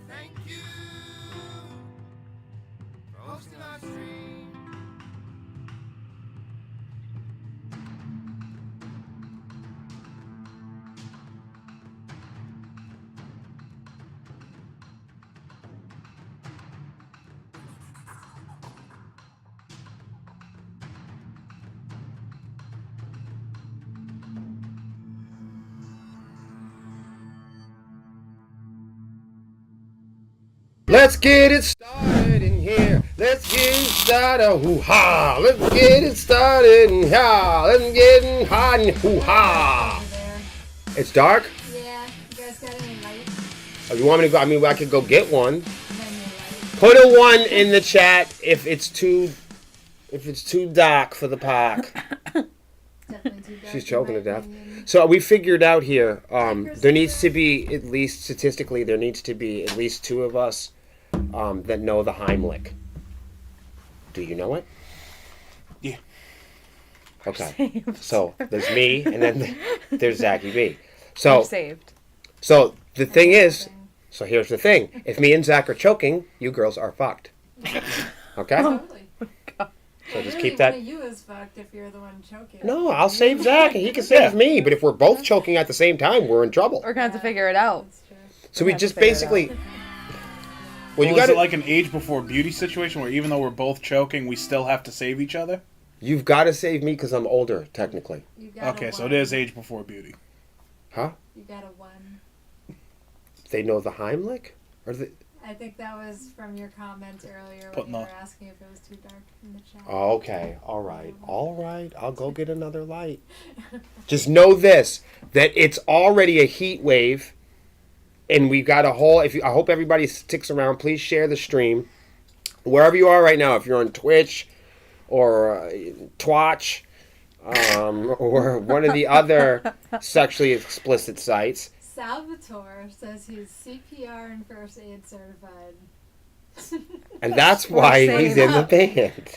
Thank you for hosting our stream. Let's get it started in here. Let's get it started. Hoo-ha. Let's get it started in here. Let's get it hot and hoo-ha. It's dark? Yeah. You guys got any light? Oh, you want me to go? I mean, I could go get one. Put a 1 in the chat if it's too dark for the park. Definitely too dark. She's choking to death. So we figured out here, there needs to be at least, statistically, there needs to be at least 2 of us that know the Heimlich. Do you know it? Yeah. Okay. Saved. So there's me, and then there's Zachy B. So We're saved. So the thing is, so here's the thing. If me and Zach are choking, you girls are fucked. Okay? Totally. So just Really, keep that. one of you is fucked if you're the one choking. No, I'll save Zach, and he can save me. But if we're both choking at the same time, we're in trouble. We're going to have to figure it out. That's true. So we have to just figure it basically. out. Well, you Is got it like an age before beauty situation where even though we're both choking, we still have to save each other? You've got to save me because I'm older, technically. You got Okay, a so one. it is age before beauty. Huh? You got a 1. They know the Heimlich, or the. I think that was from your comment earlier when Putting you were the- asking if it was too dark in the chat. Oh, okay. All right. I'll go get another light. Just know this: that it's already a heat wave, and we've got a whole. I hope everybody sticks around. Please share the stream, wherever you are right now. If you're on Twitch, or Twatch, or one of the other sexually explicit sites. Salvatore says he's CPR and first aid certified. And that's why he's in the band.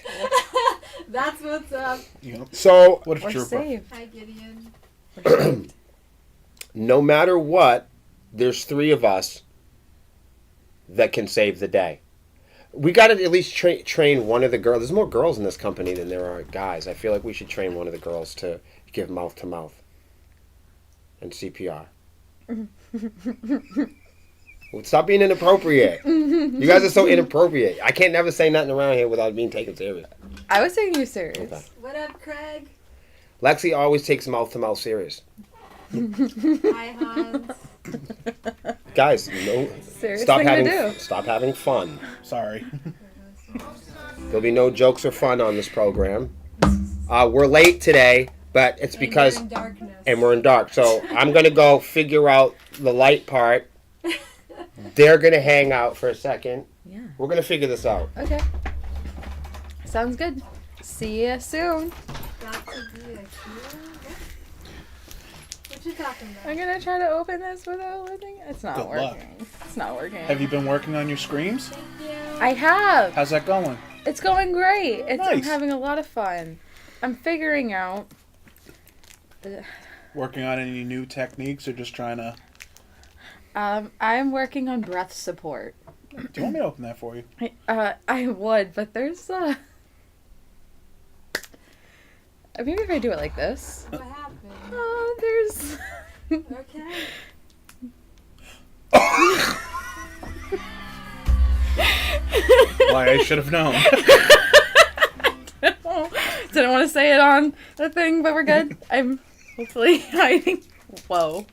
That's what's up. Yep. So, What a We're trooper. saved. Hi, Gideon. We're saved. no matter what, there's 3 of us that can save the day. We got to at least train one of the girls. There's more girls in this company than there are guys. I feel like we should train one of the girls to give mouth to mouth and CPR. Stop being inappropriate. You guys are so inappropriate. I can't never say nothing around here without being taken serious. I was taking you serious. Okay. What up, Craig? Lexi always takes mouth to mouth serious. Hi, Hans. Guys, no, Serious stop thing to do. stop having fun. Sorry. There'll be no jokes or fun on this program. We're late today, but it's because And you're in darkness. and we're in dark. So I'm gonna go figure out the light part. They're gonna hang out for a second. Yeah. We're gonna figure this out. Okay. Sounds good. See ya soon. Got to be a hero? What you talking about? I'm gonna try to open this without letting. It's not Good luck. working. It's not working. Have you been working on your screams? Thank you. I have. How's that going? It's going great. I'm Nice. having a lot of fun. I'm figuring out. Working on any new techniques or just trying to... I'm working on breath support. Do you want me to open that for you? I would, but there's maybe if I do it like this. What happened? There's. Okay. Why, I should have known. Didn't want to say it on the thing, but we're good. I'm hopefully hiding. Whoa.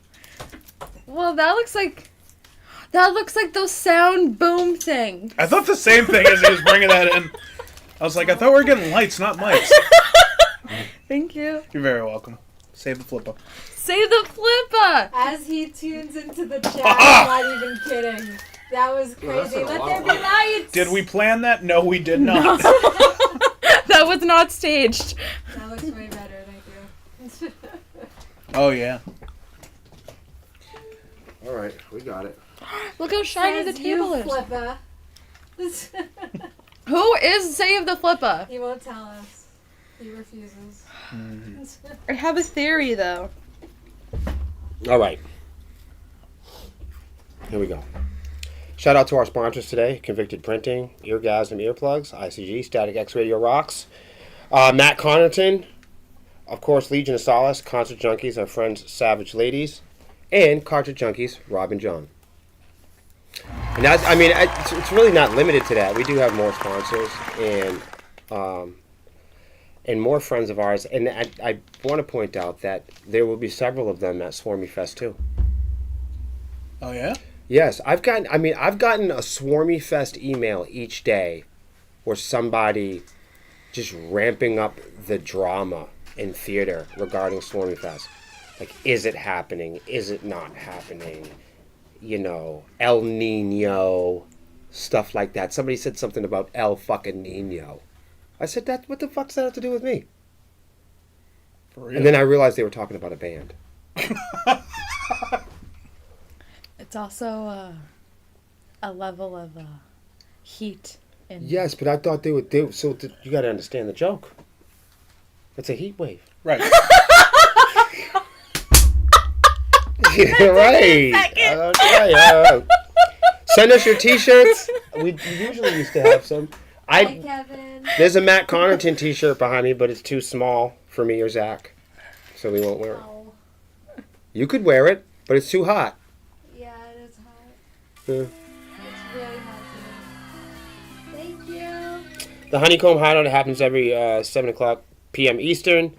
Well, that looks like those sound boom thing. I thought the same thing as he was bringing that in. I was like, I thought we were getting lights, not mics. Thank you. You're very welcome. Save the flipper. Save the flipper. As he tunes into the chat, I'm not even kidding. That was Well, crazy. that's a Let lot there of be light. lights. Did we plan that? No, we did not. That was not staged. That looks way better. Thank you. Oh yeah. All right, we got it. Look how shiny the Says table you, is. Flippa. Who is Save the Flippa? He won't tell us. He refuses. I have a theory though. All right. Here we go. Shout out to our sponsors today: Convicted Printing, Eargasm Earplugs, ICG, Static X Radio Rocks, Matt Connaughton, of course, Legion of Solace, Concert Junkies, our friends Savage Ladies, and Cartridge Junkies, Rob and John. And that's, I mean, it's really not limited to that. We do have more sponsors and more friends of ours. And I want to point out that there will be several of them at Swarmy Fest too. Oh yeah. Yes, I've gotten a Swarmy Fest email each day where somebody just ramping up the drama in theater regarding Swarmy Fest. Like, is it happening? Is it not happening? You know, El Nino, stuff like that. Somebody said something about El fucking Nino. I said, "That what the fuck's that have to do with me?" For real. And then I realized they were talking about a band. It's also a level of heat. Yes, but I thought they would do. So you got to understand the joke. It's a heat wave. Right. Right. Okay. Send us your T-shirts. We usually used to have some. Hi, Kevin. There's a Matt Connaughton T-shirt behind me, but it's too small for me or Zach, so we won't wear it. Oh, You could wear it, but it's too hot. yeah, it is hot. Yeah. It's really hot today. Thank you. The Honeycomb Hideout happens every 7 o'clock p.m. Eastern,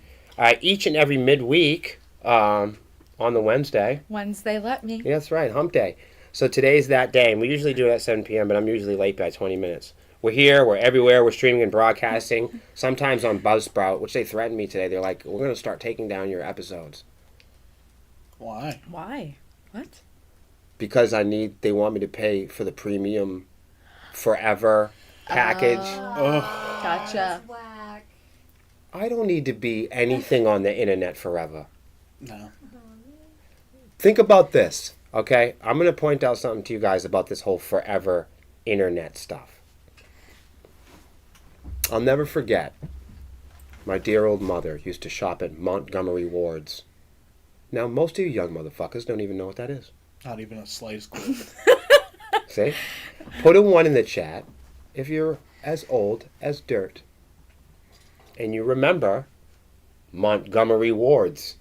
each and every midweek on the Wednesday. Wednesday, let me. Yeah, that's right, hump day. So today's that day, and we usually do it at 7 p.m., but I'm usually late by 20 minutes. We're here, we're everywhere, we're streaming and broadcasting, sometimes on Buzzsprout, which they threatened me today. They're like, we're going to start taking down your episodes. Why? Why? What? Because they want me to pay for the premium forever package. Ugh. Gotcha. That's whack. I don't need to be anything on the internet forever. No. Think about this, okay? I'm going to point out something to you guys about this whole forever internet stuff. I'll never forget, my dear old mother used to shop at Montgomery Ward's. Now, most of you young motherfuckers don't even know what that is. Not even a slice clue. See? Put a 1 in the chat if you're as old as dirt. And you remember Montgomery Ward's.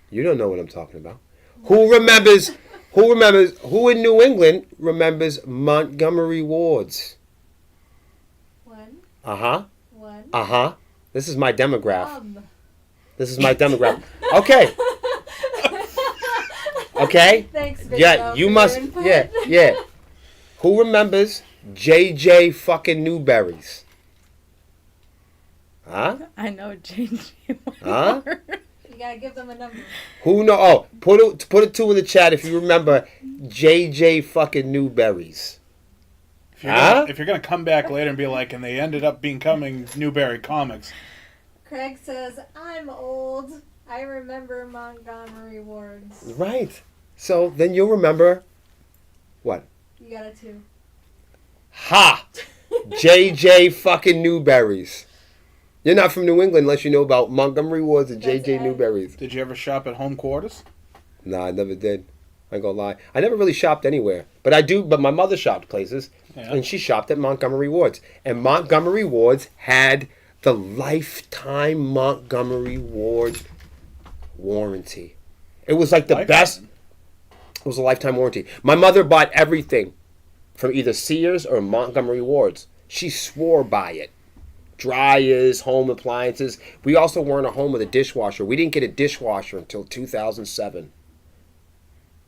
You don't know what I'm talking about. Who in New England remembers Montgomery Ward's? One. Uh-huh. One. Uh-huh. This is my demographic. This is my demographic. Okay. Okay? Thanks, Big Yeah, Dog, you for must. your input. Yeah, yeah. Who remembers J.J. fucking Newberries? Huh? I know JJ. Huh? You gotta give them a number. Who know? Oh, put a 2 in the chat if you remember J.J. fucking Newberries. If you're gonna come back later and be like, and they ended up becoming Newberry Comics. Craig says, I'm old. I remember Montgomery Ward's. Right. So then you'll remember what? You got a 2. Ha! J.J. fucking Newberries. You're not from New England unless you know about Montgomery Ward's and That's J.J. right. Newberries. Did you ever shop at home quarters? No, I never did. I ain't gonna lie. I never really shopped anywhere. But I do, but my mother shopped places. Yeah. And she shopped at Montgomery Ward's. And Montgomery Ward's had the lifetime Montgomery Ward warranty. It was like the Lifetime. best. It was a lifetime warranty. My mother bought everything from either Sears or Montgomery Ward's. She swore by it. Dryers, home appliances. We also weren't a home with a dishwasher. We didn't get a dishwasher until 2007.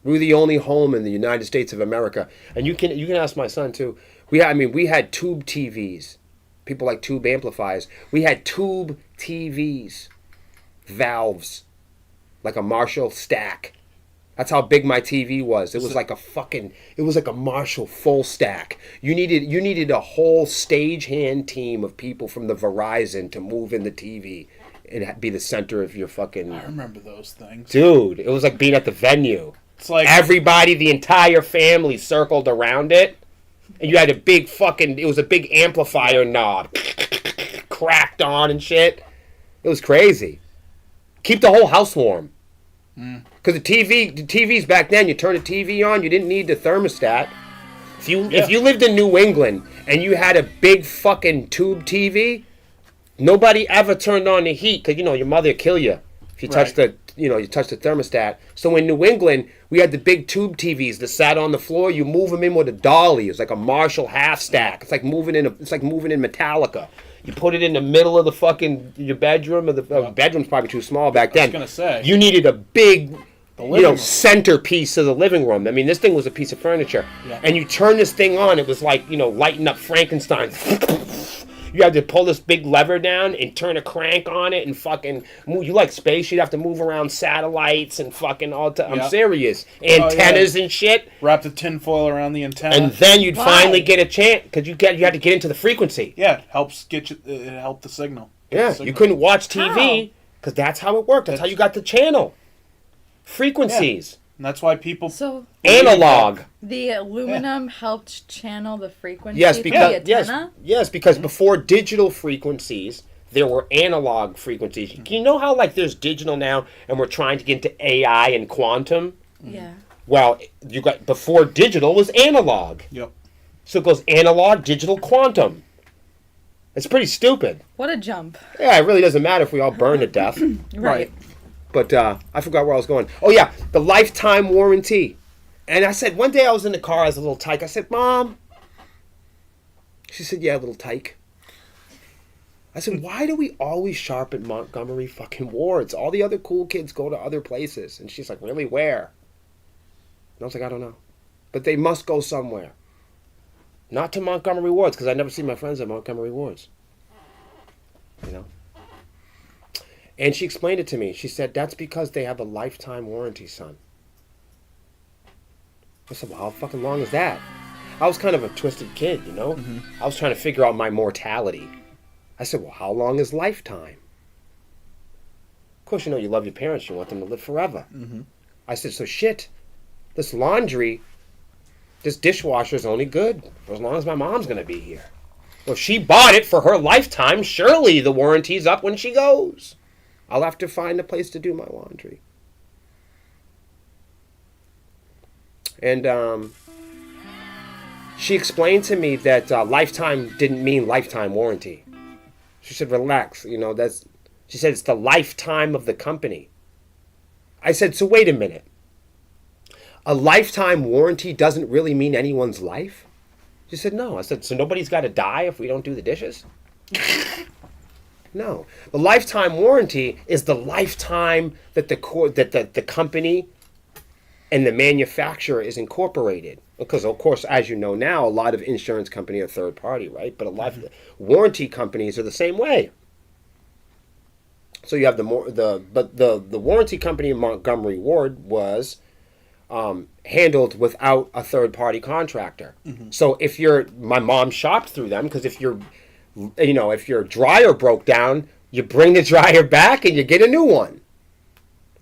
We were the only home in the United States of America. And you can ask my son too. We had tube TVs. People like tube amplifiers. We had tube TVs. Valves. Like a Marshall stack. That's how big my TV was. It was like a Marshall full stack. You needed a whole stagehand team of people from the Verizon to move in the TV and be the center of your fucking... I remember those things. Dude, it was like being at the venue. It's like... Everybody, the entire family circled around it. And you had a big fucking... It was a big amplifier knob. Cracked on and shit. It was crazy. Keep the whole house warm. Because the TVs back then, you turn the TV on, you didn't need the thermostat. If you lived in New England and you had a big fucking tube TV, nobody ever turned on the heat because your mother would kill you if you touched the thermostat. So in New England, we had the big tube TVs that sat on the floor. You move them in with a dolly. It's like a Marshall half stack. It's like moving in Metallica. You put it in the middle of the fucking your bedroom. Bedroom's probably too small back then. I was gonna say you needed a big, centerpiece of the living room. I mean, this thing was a piece of furniture. Yeah. And you turn this thing on, it was like lighting up Frankenstein. You had to pull this big lever down and turn a crank on it and fucking move. You like space? You'd have to move around satellites and fucking all. I'm serious. Antennas and shit. Wrap the tinfoil around the antenna. And then you'd finally get a chance because you had to get into the frequency. Yeah, it helps get you. It helped the signal. You couldn't watch TV because that's how it worked. That's how you got the channel. Frequencies. Yeah. And that's why people... So analog. The aluminum helped channel the frequency Yes, through because the antenna? yes, because before digital frequencies, there were analog frequencies. You know how there's digital now, and we're trying to get into AI and quantum. Yeah. Well, you got before digital was analog. Yep. So it goes analog, digital, quantum. It's pretty stupid. What a jump. Yeah, it really doesn't matter if we all burn to death. Right. But I forgot where I was going. Oh, yeah, the lifetime warranty. And I said, one day I was in the car as a little tyke. I said, Mom. She said, yeah, little tyke. I said, why do we always shop at Montgomery fucking Wards? All the other cool kids go to other places. And she's like, really, where? And I was like, I don't know. But they must go somewhere. Not to Montgomery Wards, because I never see my friends at Montgomery Wards. And she explained it to me. She said, that's because they have a lifetime warranty, son. I said, well, how fucking long is that? I was kind of a twisted kid, Mm-hmm. I was trying to figure out my mortality. I said, well, how long is lifetime? Of course, you love your parents. You want them to live forever. Mm-hmm. I said, so shit, this dishwasher is only good for as long as my mom's going to be here. Well, if she bought it for her lifetime, surely the warranty's up when she goes. I'll have to find a place to do my laundry. And she explained to me that lifetime didn't mean lifetime warranty. She said, relax, she said, it's the lifetime of the company. I said, so wait a minute. A lifetime warranty doesn't really mean anyone's life? She said, no. I said, so nobody's got to die if we don't do the dishes? No. The lifetime warranty is the lifetime that the company and the manufacturer is incorporated. Because, of course, as you know now, a lot of insurance companies are third party, right? But a lot of warranty companies are the same way. So you have the warranty company in Montgomery Ward was handled without a third party contractor. Mm-hmm. So my mom shopped through them because if your dryer broke down, you bring the dryer back and you get a new one.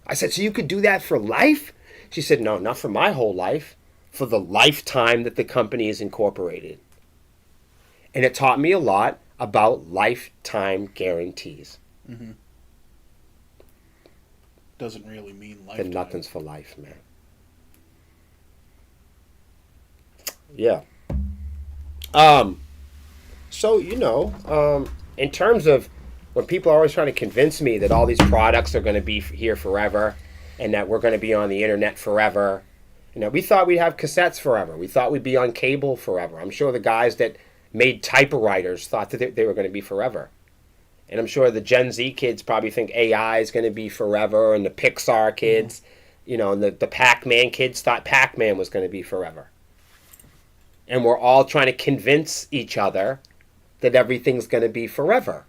I said, so you could do that for life? She said, no, not for my whole life, for the lifetime that the company is incorporated. And it taught me a lot about lifetime guarantees. Mm-hmm. Doesn't really mean lifetime. Then nothing's for life, man. Yeah. So, in terms of when people are always trying to convince me that all these products are going to be here forever and that we're going to be on the internet forever, we thought we'd have cassettes forever. We thought we'd be on cable forever. I'm sure the guys that made typewriters thought that they were going to be forever. And I'm sure the Gen Z kids probably think AI is going to be forever, and the Pixar kids, and the Pac-Man kids thought Pac-Man was going to be forever. And we're all trying to convince each other that everything's going to be forever.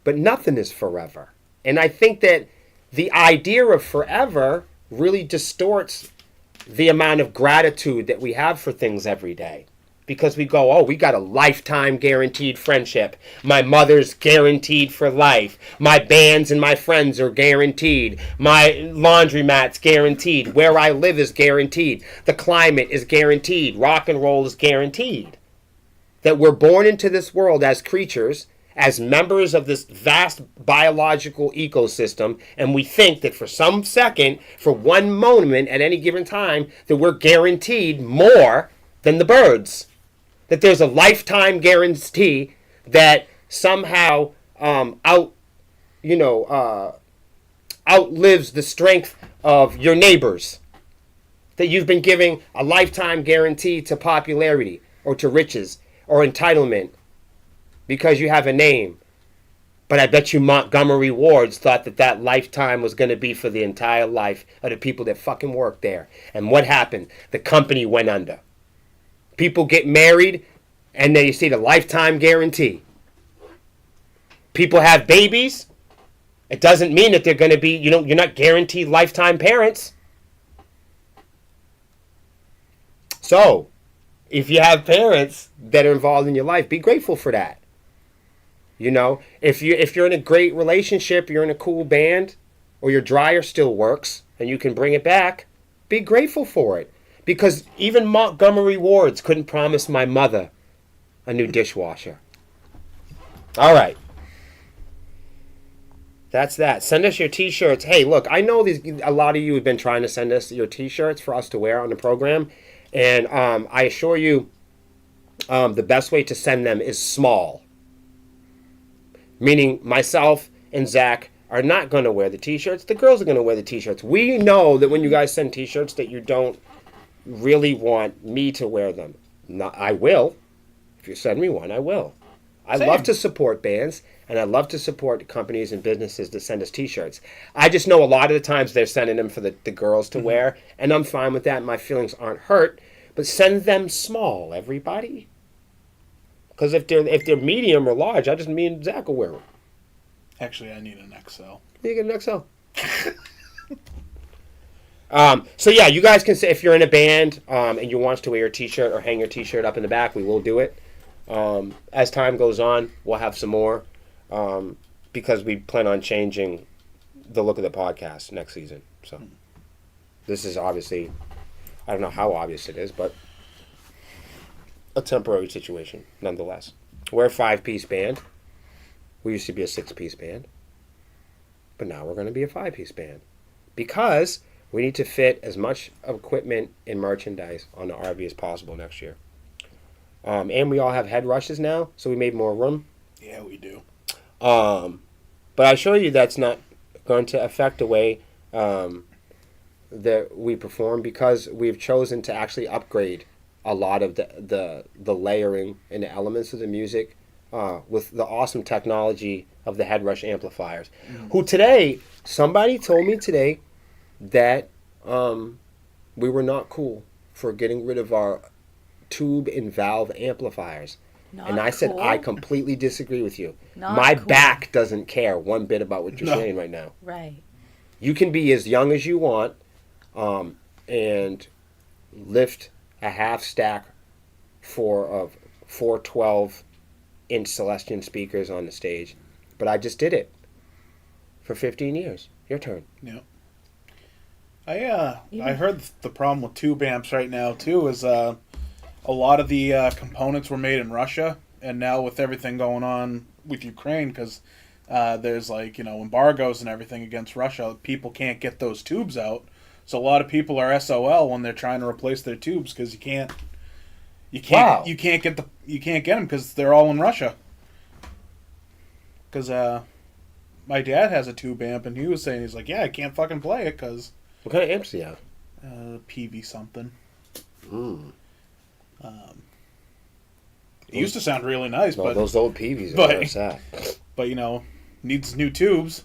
But nothing is forever. And I think that the idea of forever really distorts the amount of gratitude that we have for things every day. Because we go, oh, we got a lifetime guaranteed friendship. My mother's guaranteed for life. My bands and my friends are guaranteed. My laundromat's guaranteed. Where I live is guaranteed. The climate is guaranteed. Rock and roll is guaranteed. That we're born into this world as creatures, as members of this vast biological ecosystem, and we think that for some second, for one moment at any given time, that we're guaranteed more than the birds. That there's a lifetime guarantee that somehow outlives the strength of your neighbors. That you've been giving a lifetime guarantee to popularity or to riches or entitlement because you have a name. But I bet you Montgomery Wards thought that lifetime was going to be for the entire life of the people that fucking worked there. And what happened? The company went under. People get married, and then you see the lifetime guarantee. People have babies. It doesn't mean that they're going to be, you're not guaranteed lifetime parents. So, if you have parents that are involved in your life, be grateful for that. If you're in a great relationship, you're in a cool band, or your dryer still works, and you can bring it back, be grateful for it. Because even Montgomery Wards couldn't promise my mother a new dishwasher. All right. That's that. Send us your T-shirts. Hey, look, I know a lot of you have been trying to send us your T-shirts for us to wear on the program. And I assure you the best way to send them is small. Meaning myself and Zach are not going to wear the T-shirts. The girls are going to wear the T-shirts. We know that when you guys send T-shirts that you don't really want me to wear them. I will. If you send me one, I will. I love to support bands, and I love to support companies and businesses that send us T-shirts. I just know a lot of the times they're sending them for the girls to wear, and I'm fine with that. My feelings aren't hurt. But send them small, everybody. Because if they're medium or large, me and Zach will wear them. Actually, I need an XL. You get an XL. So yeah, you guys can say if you're in a band and you want us to wear your T-shirt or hang your T-shirt up in the back, we will do it. As time goes on, we'll have some more because we plan on changing the look of the podcast next season. So this is obviously, I don't know how obvious it is, but a temporary situation nonetheless. We're a 5-piece band. We used to be a 6-piece band, but now we're going to be a 5-piece band because we need to fit as much equipment and merchandise on the RV as possible next year. And we all have head rushes now, so we made more room. Yeah, we do. But I assure you that's not going to affect the way that we perform because we've chosen to actually upgrade a lot of the layering and the elements of the music with the awesome technology of the head rush amplifiers. Who today, somebody told me today that we were not cool for getting rid of our tube and valve amplifiers. And I said, I completely disagree with you. My back doesn't care one bit about what you're saying right now. Right. You can be as young as you want and lift a half stack of 412-inch Celestion speakers on the stage. But I just did it for 15 years. Your turn. Yeah. I heard the problem with tube amps right now too is a lot of the components were made in Russia, and now with everything going on with Ukraine, because there's embargoes and everything against Russia, people can't get those tubes out. So a lot of people are SOL when they're trying to replace their tubes because you can't get them because they're all in Russia. Because my dad has a tube amp, and he was saying I can't fucking play it because. What kind of amps do you have? PV something. It used to sound really nice, but those old PVs are where it's at. But needs new tubes,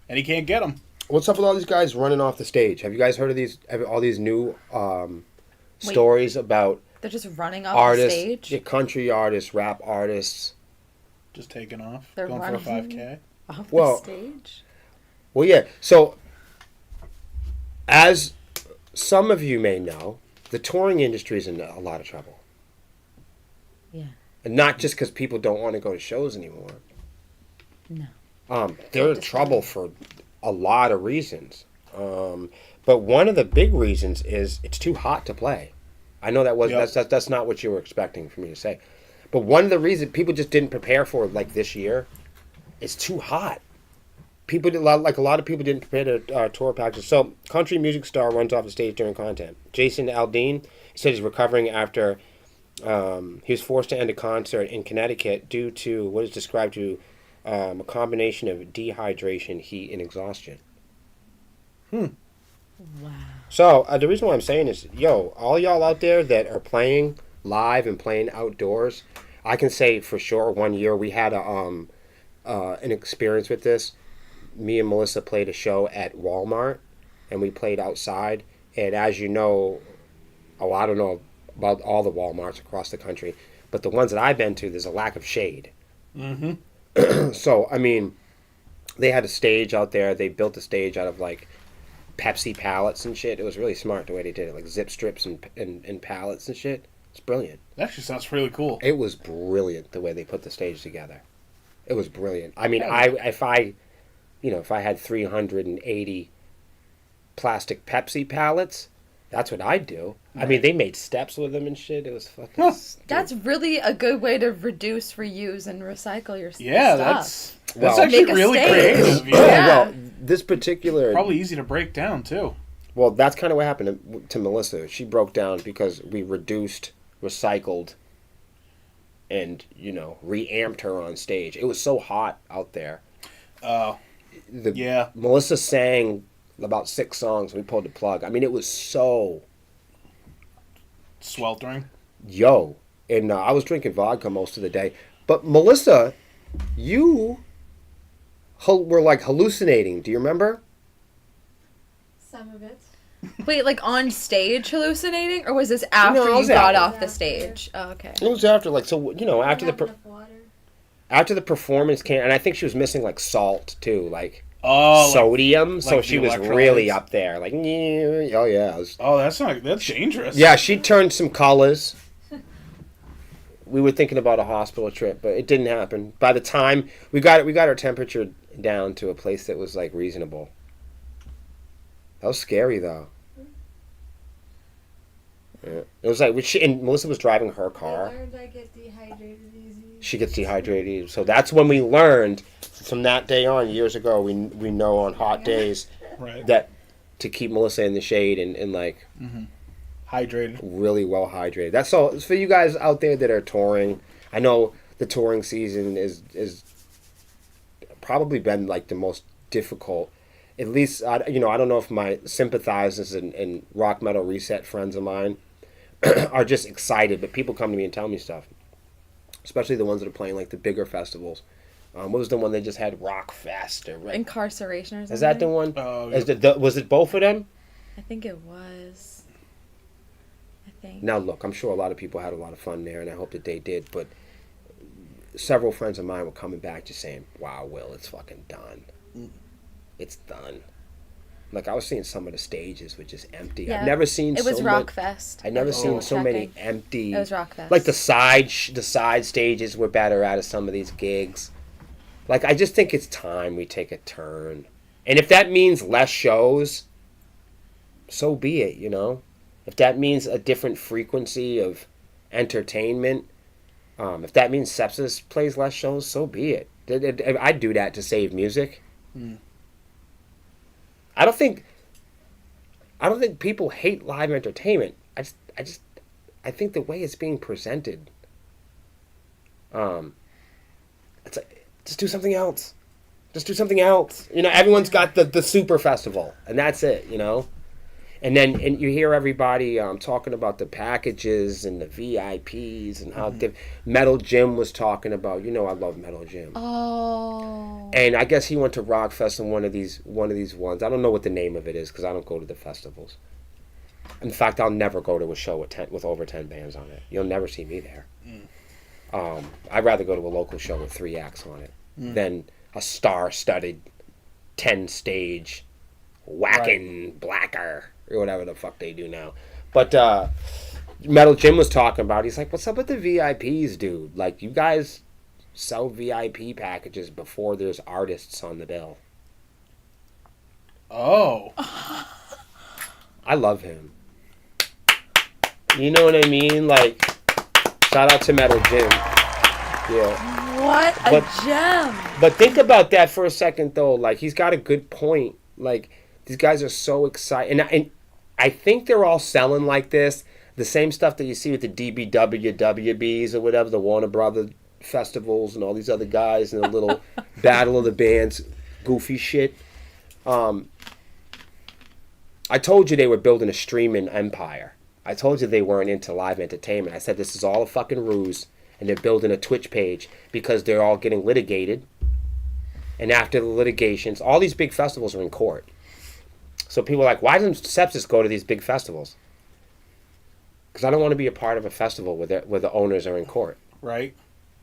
and he can't get them. What's up with all these guys running off the stage? Have you guys heard of all these new stories about? They're just running off artists, the stage. Country artists, rap artists, just taking off, They're going running for a 5K off the stage. Well, yeah. So, as some of you may know, the touring industry is in a lot of trouble. Yeah. And not just because people don't want to go to shows anymore. No. They're in trouble for a lot of reasons. But one of the big reasons is it's too hot to play. I know that's not what you were expecting for me to say. But one of the reasons people just didn't prepare for like this year, it's too hot. People did, like a lot of people didn't prepare their tour packages. So, country music star runs off the stage during content. Jason Aldean said he's recovering after he was forced to end a concert in Connecticut due to what is described to a combination of dehydration, heat, and exhaustion. Wow. So, the reason why I'm saying is, all y'all out there that are playing live and playing outdoors, I can say for sure 1 year we had an experience with this. Me and Melissa played a show at Walmart, and we played outside. And as you know, I don't know about all the Walmarts across the country, but the ones that I've been to, there's a lack of shade. Mm-hmm. So, I mean, they had a stage out there. They built a stage out of, like, Pepsi pallets and shit. It was really smart the way they did it, like zip strips and pallets and shit. It's brilliant. That actually sounds really cool. It was brilliant the way they put the stage together. It was brilliant. I mean, if I had 380 plastic Pepsi pallets, that's what I'd do. Right. I mean, they made steps with them and shit. It was fucking stupid. That's really a good way to reduce, reuse, and recycle your stuff. Yeah, that's actually really creative. Yeah. Well, this particular... Probably easy to break down, too. Well, that's kind of what happened to Melissa. She broke down because we reduced, recycled, and, reamped her on stage. It was so hot out there. Melissa sang about 6 songs. We pulled the plug. I mean, it was so sweltering. And I was drinking vodka most of the day. But Melissa, you were like hallucinating. Do you remember? Some of it. Wait, like on stage hallucinating, or was this after you got off the stage? Oh, okay. It was after, after after the performance came, and I think she was missing like salt too, like sodium. So she was really up there, like that's dangerous. Yeah, she turned some colors. We were thinking about a hospital trip, but it didn't happen. By the time we got her temperature down to a place that was like reasonable. That was scary though. Yeah. It was like and Melissa was driving her car. I learned I get dehydrated easy. She gets dehydrated, so that's when we learned from that day on years ago. We know on hot days that to keep Melissa in the shade and like hydrated, really well hydrated. That's all. It's for you guys out there that are touring. I know the touring season is probably been like the most difficult. At least I don't know if my sympathizers and rock metal reset friends of mine are just excited, but people come to me and tell me stuff, especially the ones that are playing like the bigger festivals. What was the one they just had? Rock Fest or Incarceration or something? Is that the one? Oh, yeah. Was it both of them? I think it was. Now look, I'm sure a lot of people had a lot of fun there, and I hope that they did. But several friends of mine were coming back just saying, "Wow, Will, it's fucking done. It's done." Like, I was seeing some of the stages were just empty. Yeah. I've never seen. It was Rockfest. I've never seen so many empty. It was Rockfest. Like the side stages were better out of some of these gigs. Like, I just think it's time we take a turn, and if that means less shows, so be it. If that means a different frequency of entertainment, if that means Sepsiss plays less shows, so be it. I'd do that to save music. I don't think people hate live entertainment. I think the way it's being presented, it's like, just do something else. Just do something else. Everyone's got the super festival, and that's it. And then you hear everybody talking about the packages and the VIPs and how Metal Jim was talking about. I love Metal Jim. Oh. And I guess he went to Rockfest on one of these ones. I don't know what the name of it is because I don't go to the festivals. In fact, I'll never go to a show with over 10 bands on it. You'll never see me there. I'd rather go to a local show with 3 acts on it than a star-studded 10 stage whacking blacker or whatever the fuck they do now. But Metal Jim was talking about, he's like, what's up with the VIPs, dude? Like, you guys sell VIP packages before there's artists on the bill. Oh. I love him. You know what I mean? Like, shout out to Metal Jim. Yeah. What a gem. But think about that for a second, though. Like, he's got a good point. Like, these guys are so excited. And I think they're all selling like this. The same stuff that you see with the DBW, WBs or whatever, the Warner Brothers festivals and all these other guys and the little Battle of the Bands goofy shit. I told you they were building a streaming empire. I told you they weren't into live entertainment. I said this is all a fucking ruse, and they're building a Twitch page because they're all getting litigated. And after the litigations, all these big festivals are in court. So people are like, why doesn't Sepsiss go to these big festivals? Because I don't want to be a part of a festival where the owners are in court. Right.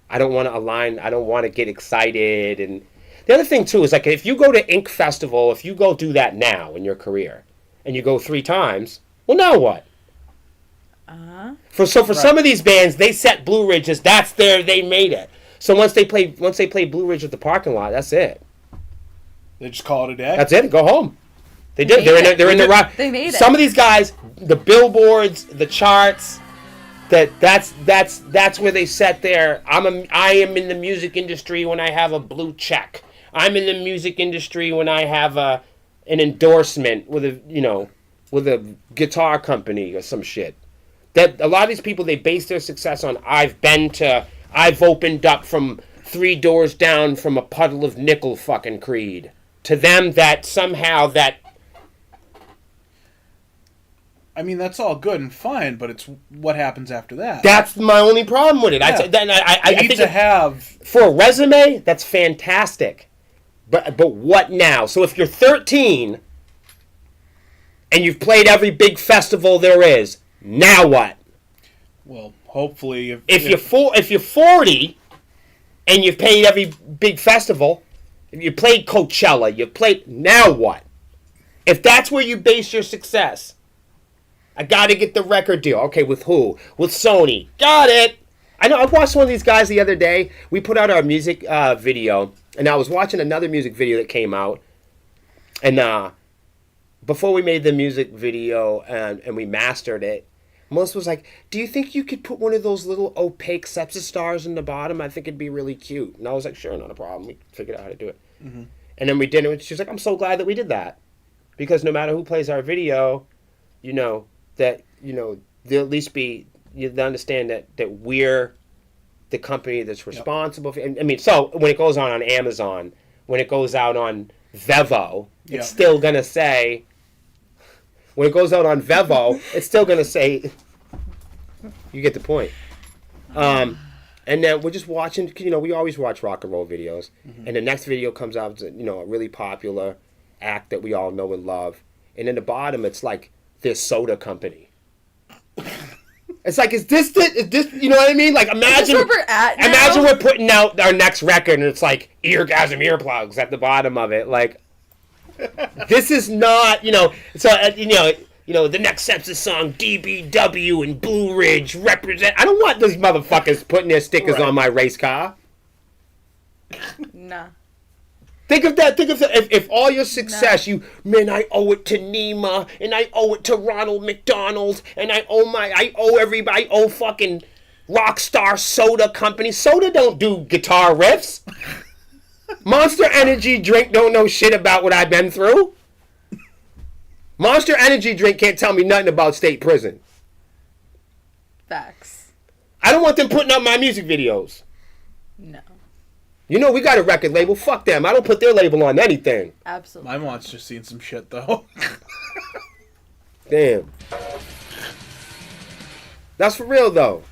I don't want to align. I don't want to get excited. And the other thing, too, is like if you go to Ink Festival, if you go do that now in your career, and you go 3 times, well, now what? For some of these bands, they set Blue Ridge as they made it. So once they play Blue Ridge at the parking lot, that's it. They just call it a day. That's it. Go home. They did. They're in the rock. They made it. Some of these guys, the billboards, the charts, that's where they set their. I am in the music industry when I have a blue check. I'm in the music industry when I have an endorsement with a guitar company or some shit. That a lot of these people, they base their success on I've opened up from 3 doors down from a puddle of nickel fucking Creed. To them, that somehow that. I mean, that's all good and fine, but it's what happens after that. That's my only problem with it. Yeah. I need think to have for a resume, that's fantastic. But what now? So if you're 13 and you've played every big festival there is, now what? Well, hopefully, if you're 40 and you've played every big festival, if you played Coachella, now what? If that's where you base your success, I got to get the record deal. Okay, with who? With Sony. Got it. I know. I watched one of these guys the other day. We put out our music video, and I was watching another music video that came out, and before we made the music video and we mastered it, Melissa was like, do you think you could put one of those little opaque Sepsiss stars in the bottom? I think it'd be really cute. And I was like, sure, not a problem. We figured out how to do it. Mm-hmm. And then we did it. She was like, I'm so glad that we did that. Because no matter who plays our video, they'll at least be, they understand that we're the company that's responsible for. I mean, so when it goes on Amazon, when it goes out on Vevo, it's still going to say, when it goes out on Vevo, it's still going to say, you get the point. And then we're just watching, we always watch rock and roll videos. Mm-hmm. And the next video comes out, a really popular act that we all know and love. And in the bottom, it's like this soda company. It's like, is this, you know what I mean? Like, imagine, where we're at now? Imagine we're putting out our next record and it's like Eargasm Earplugs at the bottom of it. Like, this is not, so, the next Sepsiss song, DBW and Blue Ridge represent. I don't want those motherfuckers putting their stickers on my race car. Nah. Think of that. If all your success, I owe it to Nima, and I owe it to Ronald McDonald, and I owe everybody, I owe fucking Rockstar Soda Company. Soda don't do guitar riffs. Monster Energy drink don't know shit about what I've been through. Monster Energy drink can't tell me nothing about state prison. Facts. I don't want them putting up my music videos. No. We got a record label. Fuck them. I don't put their label on anything. Absolutely. My mom's just seen some shit though. Damn. That's for real though.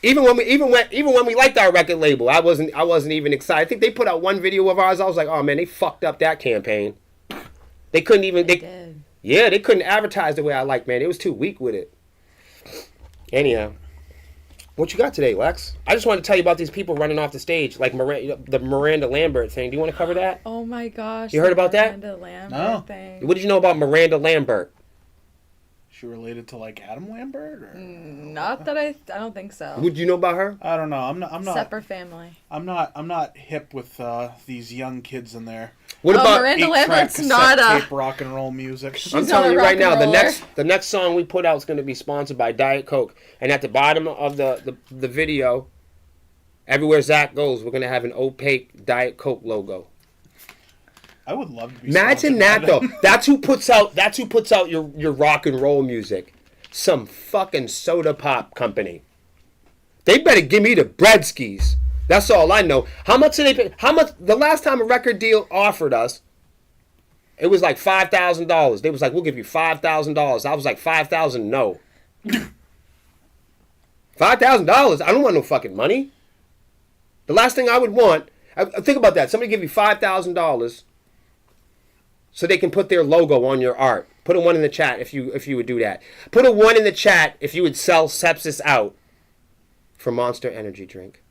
Even when we liked our record label, I wasn't even excited. I think they put out one video of ours. I was like, oh man, they fucked up that campaign. They couldn't even. They couldn't advertise the way I like, man. It was too weak with it. Anyhow, What you got today, Lex? I just wanted to tell you about these people running off the stage, like the Miranda Lambert thing. Do you want to cover that? Oh my gosh. You heard about that? Miranda Lambert No. thing. What did you know about Miranda Lambert? She related to like Adam Lambert, or Not that I don't think so. What did you know about her? I don't know. I'm not. Separate family. I'm not hip with these young kids in there. What about? Miranda 8-track Lambert's cassette not a. tape rock and roll music. I'm not telling a you right rock now, and the next song we put out is going to be sponsored by Diet Coke, and at the bottom of the video, everywhere Zach goes, we're going to have an opaque Diet Coke logo. I would love to be. Imagine sponsored that by though. them. That's who puts out your rock and roll music. Some fucking soda pop company. They better give me the breadskis. That's all I know. How much did they pay? How much? The last time a record deal offered us, it was like $5,000. They was like, we'll give you $5,000. I was like, $5,000? No. $5,000? I don't want no fucking money. The last thing I would want. Think about that. Somebody give you $5,000 so they can put their logo on your art. Put a 1 in the chat if you would do that. Put a 1 in the chat if you would sell Sepsiss out for Monster Energy drink.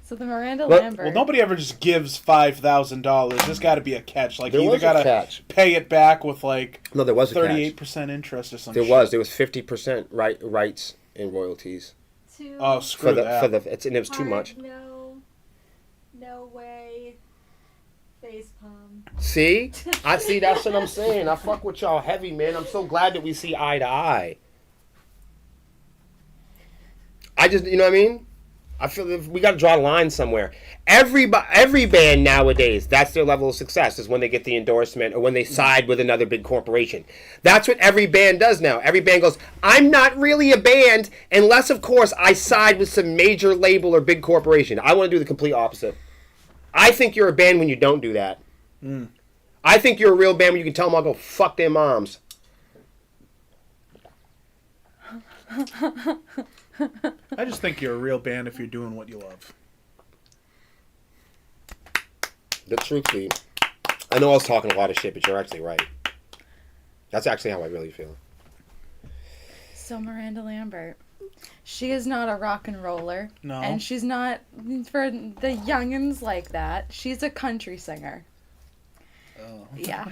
So the Miranda Well, Lambert. Well, nobody ever just gives $5,000. There's got to be a catch. Like There you either was a got to catch. pay it back with like No, there was a catch. 38% interest or something. There was 50% rights in royalties To Oh, screw that. and it was too much. No way. Face palm. See, that's what I'm saying. I fuck with y'all heavy, man. I'm so glad that we see eye to eye. I just, you know what I mean? I feel that we got to draw a line somewhere. Every band nowadays, that's their level of success, is when they get the endorsement or when they side with another big corporation. That's what every band does now. Every band goes, I'm not really a band unless, of course, I side with some major label or big corporation. I want to do the complete opposite. I think you're a band when you don't do that. I think you're a real band when you can tell them all go fuck their moms. I just think you're a real band if you're doing what you love. The truth be, I know I was talking a lot of shit, but you're actually right. That's actually how I really feel. So Miranda Lambert. She is not a rock and roller. No. And she's not, for the youngins like that, she's a country singer. Oh. Yeah.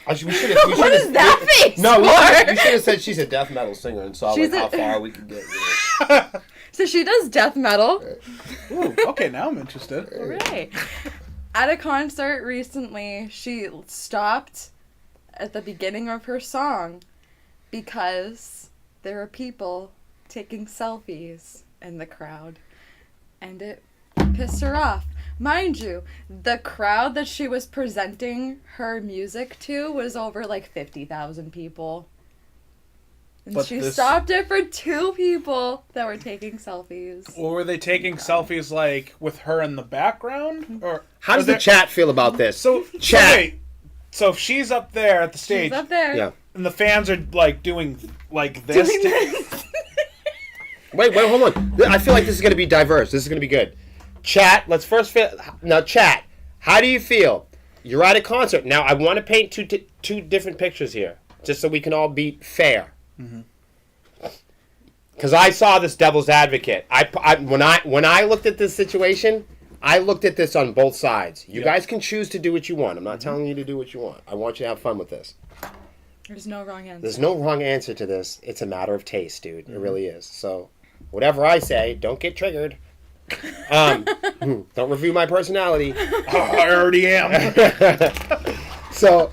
What What is that face No, we for? should have said she's a death metal singer and saw She's how a- far we could get with it. So she does death metal. Ooh, okay, now I'm interested. Right. At a concert recently, she stopped at the beginning of her song because there were people taking selfies in the crowd. And it pissed her off. Mind you, the crowd that she was presenting her music to was over like 50,000 people. And But she this- stopped it for 2 people that were taking selfies. Or were they taking selfies like with her in the background? Or How does was the there- chat feel about this? So Chat. wait, so if she's up there at the stage She's up there. Yeah. and the fans are like doing like this, Doing this. Wait, hold on. I feel like this is going to be diverse. This is going to be good. Chat, let's first now chat. How do you feel? You're at a concert. Now I want to paint two different pictures here, just so we can all be fair. Because I saw this devil's advocate. When I looked at this situation, I looked at this on both sides. You guys can choose to do what you want. I'm not telling you to do what you want. I want you to have fun with this. There's no wrong answer. There's no wrong answer to this. It's a matter of taste, dude. It really is. So, whatever I say, don't get triggered. Don't review my personality. I already am. So,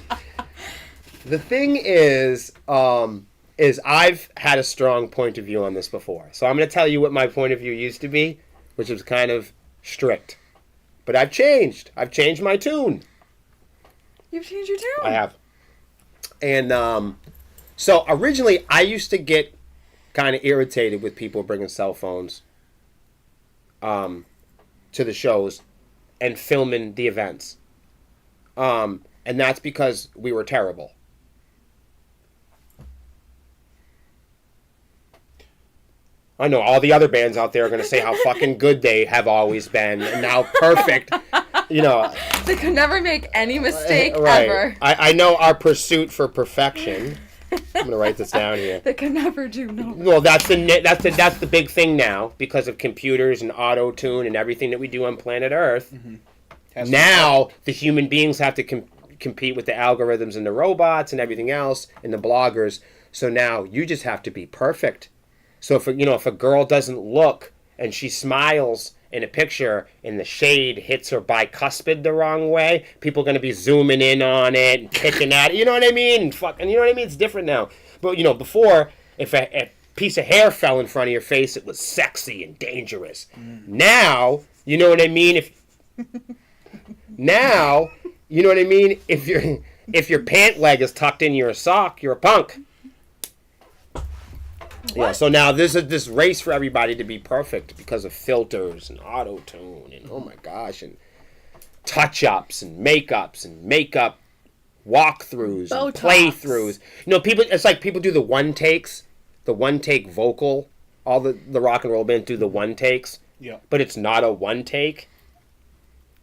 the thing is I've had a strong point of view on this before. So I'm going to tell you what my point of view used to be, which was kind of strict. But I've changed. I've changed my tune. You've changed your tune. I have. And so originally I used to get kind of irritated with people bringing cell phones to the shows and filming the events. And that's because we were terrible. I know all the other bands out there are going to say how fucking good they have always been and how perfect, you know. They could never make any mistake Right. ever. I know our pursuit for perfection. I'm gonna write this down here. That can never do no. Well, that's the big thing now because of computers and auto tune and everything that we do on planet Earth. Has to Now the human beings have to compete with the algorithms and the robots and everything else and the bloggers. So now you just have to be perfect. So if a girl doesn't look and she smiles in a picture and the shade hits her bicuspid the wrong way, people are going to be zooming in on it and picking at it. You know what I mean? And fucking, you know what I mean? It's different now. But, before, if a piece of hair fell in front of your face, it was sexy and dangerous. Now, you know what I mean? Now, you know what I mean? If your pant leg is tucked in your sock, you're a punk. Yeah, so now there's this race for everybody to be perfect because of filters and auto-tune and oh my gosh, and touch-ups and makeups and makeup walkthroughs Botox. And playthroughs. It's like people do the one-take vocal. All the rock and roll bands do the one-takes. Yeah. But it's not a one-take.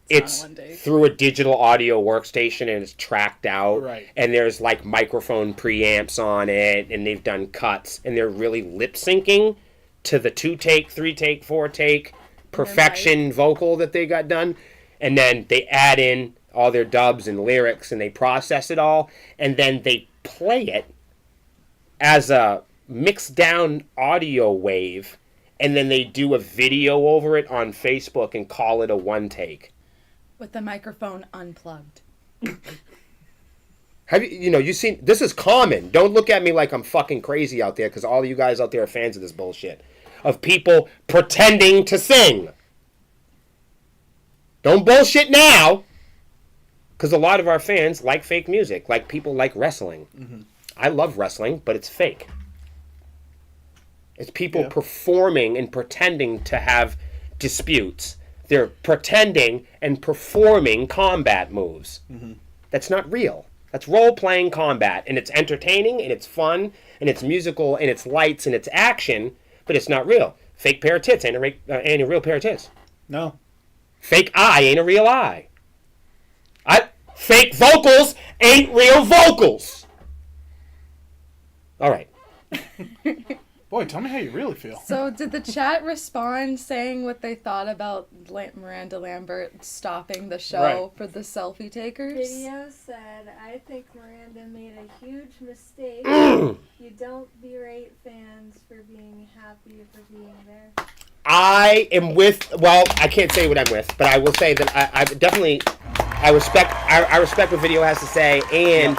It's It's not a one-take. through a digital audio workstation and it's tracked out. Right. And there's like microphone preamps on it and they've done cuts and they're really lip syncing to the 2-take, 3-take, 4-take perfection vocal that they got done. And then they add in all their dubs and lyrics and they process it all and then they play it as a mixed down audio wave and then they do a video over it on Facebook and call it a one-take. With the microphone unplugged. Have you seen, this is common. Don't look at me like I'm fucking crazy out there because all of you guys out there are fans of this bullshit. Of people pretending to sing. Don't bullshit now. Because a lot of our fans like fake music. Like people like wrestling. Mm-hmm. I love wrestling, but it's fake. It's people performing and pretending to have disputes. They're pretending and performing combat moves. Mm-hmm. That's not real. That's role-playing combat, and it's entertaining, and it's fun, and it's musical, and it's lights, and it's action, but it's not real. Fake pair of tits ain't a real pair of tits. No. Fake eye ain't a real eye. Fake vocals ain't real vocals. All right. Boy, tell me how you really feel. So did the chat respond saying what they thought about Miranda Lambert stopping the show for the selfie takers? Video said, I think Miranda made a huge mistake. You don't berate fans for being happy for being there. I am with, well, I can't say what I'm with, but I will say that I definitely, I respect what Video has to say, and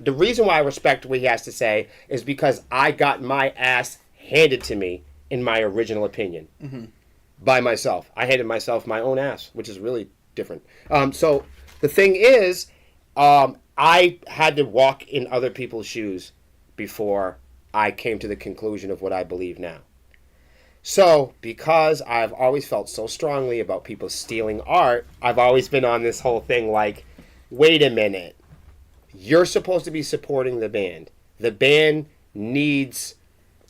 the reason why I respect what he has to say is because I got my ass handed to me in my original opinion by myself. I handed myself my own ass, which is really different. So the thing is, I had to walk in other people's shoes before I came to the conclusion of what I believe now. So, because I've always felt so strongly about people stealing art, I've always been on this whole thing like, wait a minute. You're supposed to be supporting the band. The band needs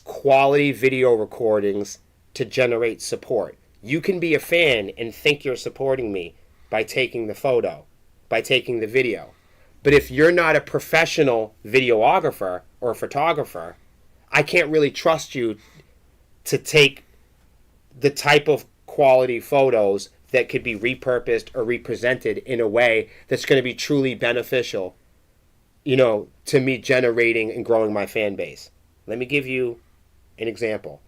quality video recordings to generate support. You can be a fan and think you're supporting me by taking the photo, by taking the video. But if you're not a professional videographer or photographer, I can't really trust you to take the type of quality photos that could be repurposed or represented in a way that's going to be truly beneficial, to me generating and growing my fan base. Let me give you an example.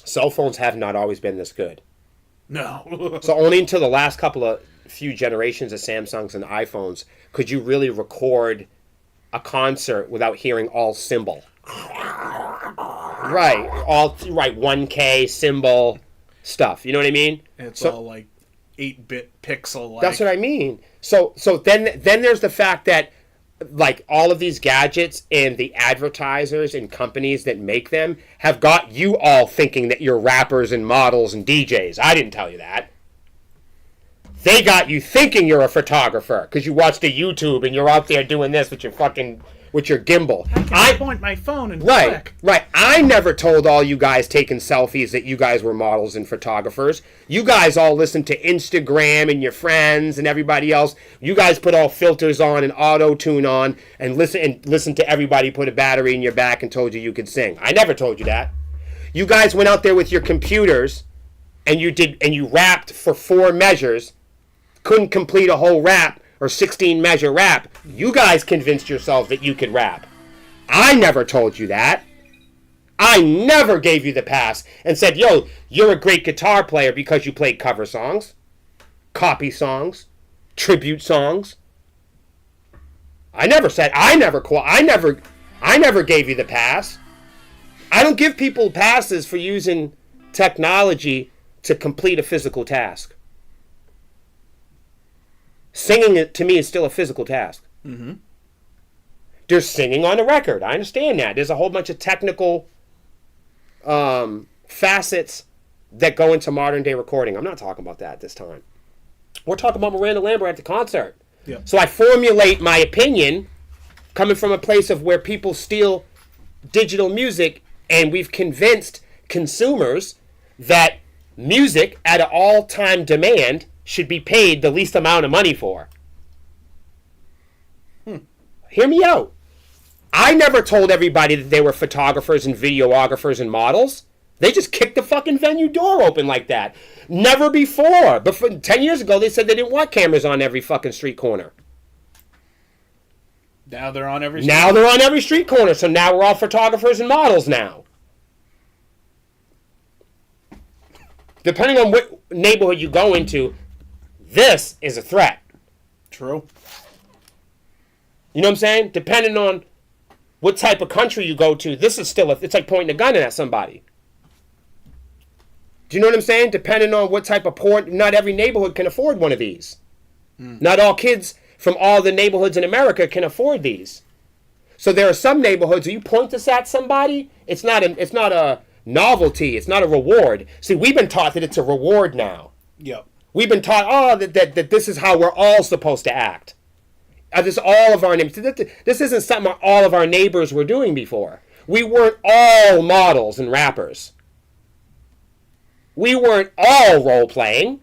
Cell phones have not always been this good. No. So only until the last few generations of Samsungs and iPhones could you really record a concert without hearing all cymbal. Right, 1K cymbal stuff. You know what I mean? It's all like 8-bit pixel. That's what I mean. So then there's the fact that like all of these gadgets and the advertisers and companies that make them have got you all thinking that you're rappers and models and DJs. I didn't tell you that. They got you thinking you're a photographer because you watched a YouTube and you're out there doing this with your fucking with your gimbal. I can point my phone and Right, click. right. I never told all you guys taking selfies that you guys were models and photographers. You guys all listened to Instagram and your friends and everybody else. You guys put all filters on and auto-tune on and listen to everybody put a battery in your back and told you could sing. I never told you that. You guys went out there with your computers and you rapped for 4 measures, couldn't complete a whole rap or 16 measure rap. You guys convinced yourselves that you could rap. I never told you that. I never gave you the pass and said, yo, you're a great guitar player because you played cover songs, copy songs, tribute songs. I never gave you the pass. I don't give people passes for using technology to complete a physical task. Singing, to me, is still a physical task. Mm-hmm. There's singing on a record. I understand that. There's a whole bunch of technical facets that go into modern day recording. I'm not talking about that at this time. We're talking about Miranda Lambert at the concert. Yep. So I formulate my opinion coming from a place of where people steal digital music, and we've convinced consumers that music at an all-time demand should be paid the least amount of money for. Hear me out. I never told everybody that they were photographers and videographers and models. They just kicked the fucking venue door open like that. Never before. But 10 years ago, they said they didn't want cameras on every fucking street corner. Now they're on every Now they're on every street corner, so now we're all photographers and models now. Depending on what neighborhood you go into, this is a threat. True. You know what I'm saying? Depending on what type of country you go to, this is still it's like pointing a gun at somebody. Do you know what I'm saying? Depending on what type of poor, not every neighborhood can afford one of these. Not all kids from all the neighborhoods in America can afford these. So there are some neighborhoods where you point this at somebody, it's not a novelty, it's not a reward. See, we've been taught that it's a reward now. Yep. We've been taught, that this is how we're all supposed to act. This all of our neighbors. This isn't something all of our neighbors were doing before. We weren't all models and rappers. We weren't all role-playing.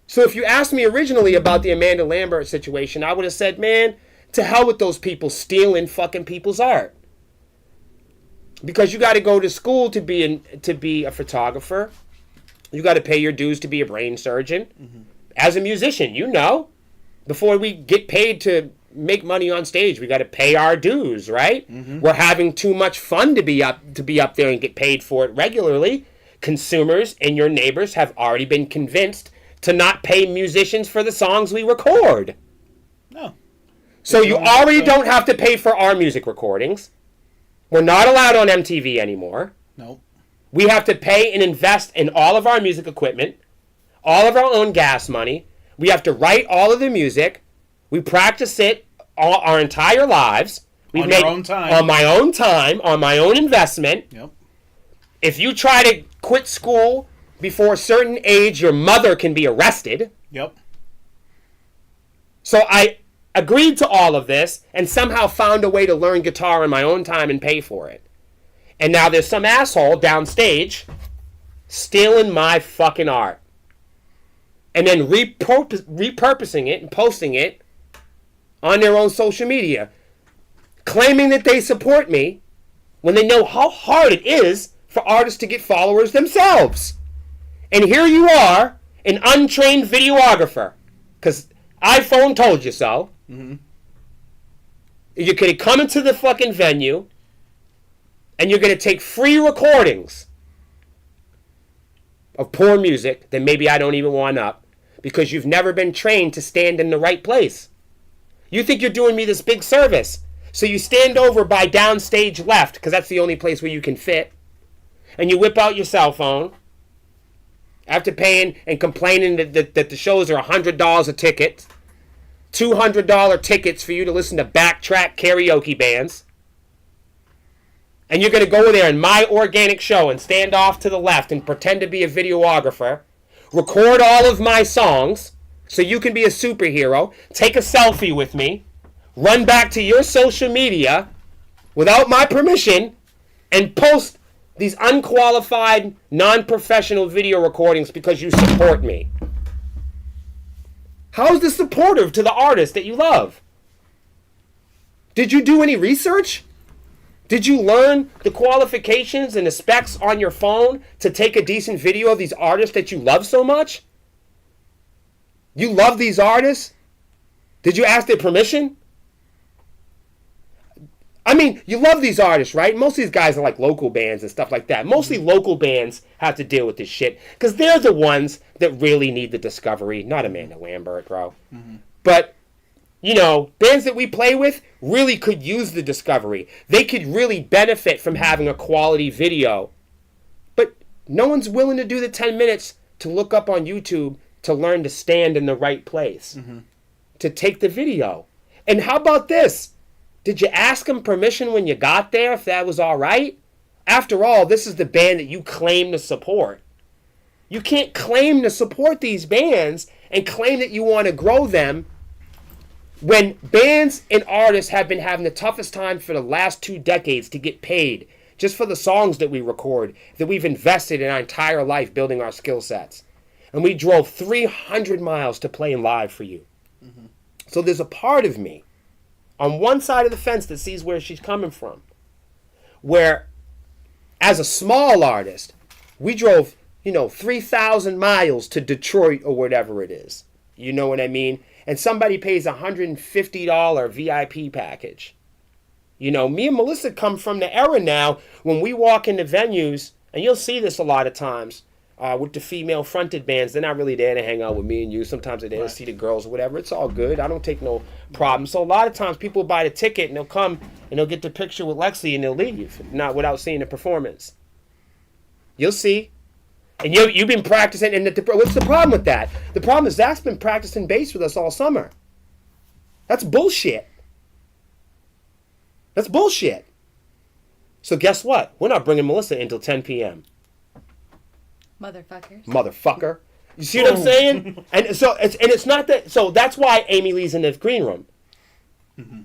So if you asked me originally about the Amanda Lambert situation, I would have said, man, to hell with those people stealing fucking people's art. Because you got to go to school to be a photographer. You got to pay your dues to be a brain surgeon. Mm-hmm. As a musician, you know, before we get paid to make money on stage, we got to pay our dues, right? Mm-hmm. We're having too much fun to be up there and get paid for it regularly. Consumers and your neighbors have already been convinced to not pay musicians for the songs we record. No. So you already don't have to pay for our music recordings. We're not allowed on MTV anymore. Nope. We have to pay and invest in all of our music equipment, all of our own gas money. We have to write all of the music. We practice it all our entire lives. On your own time. On my own time, on my own investment. Yep. If you try to quit school before a certain age, your mother can be arrested. Yep. So I agreed to all of this and somehow found a way to learn guitar in my own time and pay for it. And now there's some asshole downstage stealing my fucking art. And then repurposing it and posting it on their own social media. Claiming that they support me when they know how hard it is for artists to get followers themselves. And here you are, an untrained videographer. Because iPhone told you so. Mm-hmm. You're going to come into the fucking venue and you're going to take free recordings of poor music that maybe I don't even want up because you've never been trained to stand in the right place. You think you're doing me this big service. So you stand over by downstage left because that's the only place where you can fit. And you whip out your cell phone after paying and complaining that the shows are $100 a ticket. $200 tickets for you to listen to backtrack karaoke bands. And you're going to go there in my organic show and stand off to the left and pretend to be a videographer. Record all of my songs so you can be a superhero. Take a selfie with me. run back to your social media without my permission and post these unqualified, non-professional video recordings because you support me? How is this supportive to the artist that you love? Did you do any research? Did you learn the qualifications and the specs on your phone to take a decent video of these artists that you love so much? You love these artists? Did you ask their permission? I mean, you love these artists, right? Most of these guys are like local bands and stuff like that. Mostly local bands have to deal with this shit because they're the ones that really need the discovery, not Amanda Lambert, bro. Mm-hmm. But, you know, bands that we play with really could use the discovery. They could really benefit from having a quality video. But no one's willing to do the 10 minutes to look up on YouTube to learn to stand in the right place, to take the video. And how about this? Did you ask them permission when you got there if that was all right? After all, this is the band that you claim to support. You can't claim to support these bands and claim that you want to grow them when bands and artists have been having the toughest time for the last 2 decades to get paid just for the songs that we record, that we've invested in our entire life building our skill sets. And we drove 300 miles to play live for you. Mm-hmm. So there's a part of me on one side of the fence that sees where she's coming from, where as a small artist, we drove, 3,000 miles to Detroit or whatever it is. You know what I mean? And somebody pays $150 VIP package. Me and Melissa come from the era now when we walk into venues, and you'll see this a lot of times, with the female-fronted bands. They're not really there to hang out with me and you. Sometimes they're there to see the girls or whatever. It's all good. I don't take no problem. So a lot of times people buy the ticket and they'll come and they'll get the picture with Lexi and they'll leave, not without seeing the performance. You'll see. And you've been practicing. And what's the problem with that? The problem is Zach's been practicing bass with us all summer. That's bullshit. That's bullshit. So guess what? We're not bringing Melissa until 10 p.m. Motherfucker. You see what I'm saying? And so it's not that. So that's why Amy Lee's in the green room. Mm-hmm.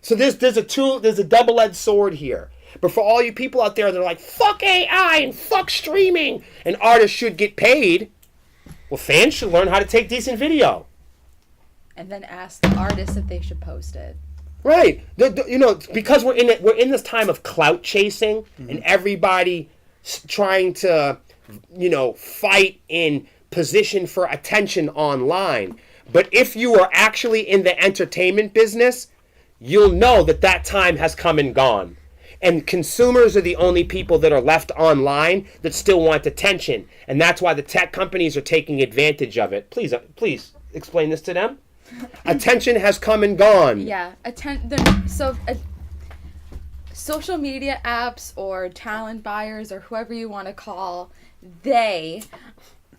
So there's a double-edged sword here. But for all you people out there that are like, fuck AI and fuck streaming and artists should get paid, well, fans should learn how to take decent video. And then ask the artists if they should post it. Right. Because we're in this time of clout chasing, and everybody trying to, fight in position for attention online. But if you are actually in the entertainment business, you'll know that time has come and gone. And consumers are the only people that are left online that still want attention. And that's why the tech companies are taking advantage of it. Please explain this to them. Attention has come and gone. Yeah. Social media apps or talent buyers or whoever you want to call, they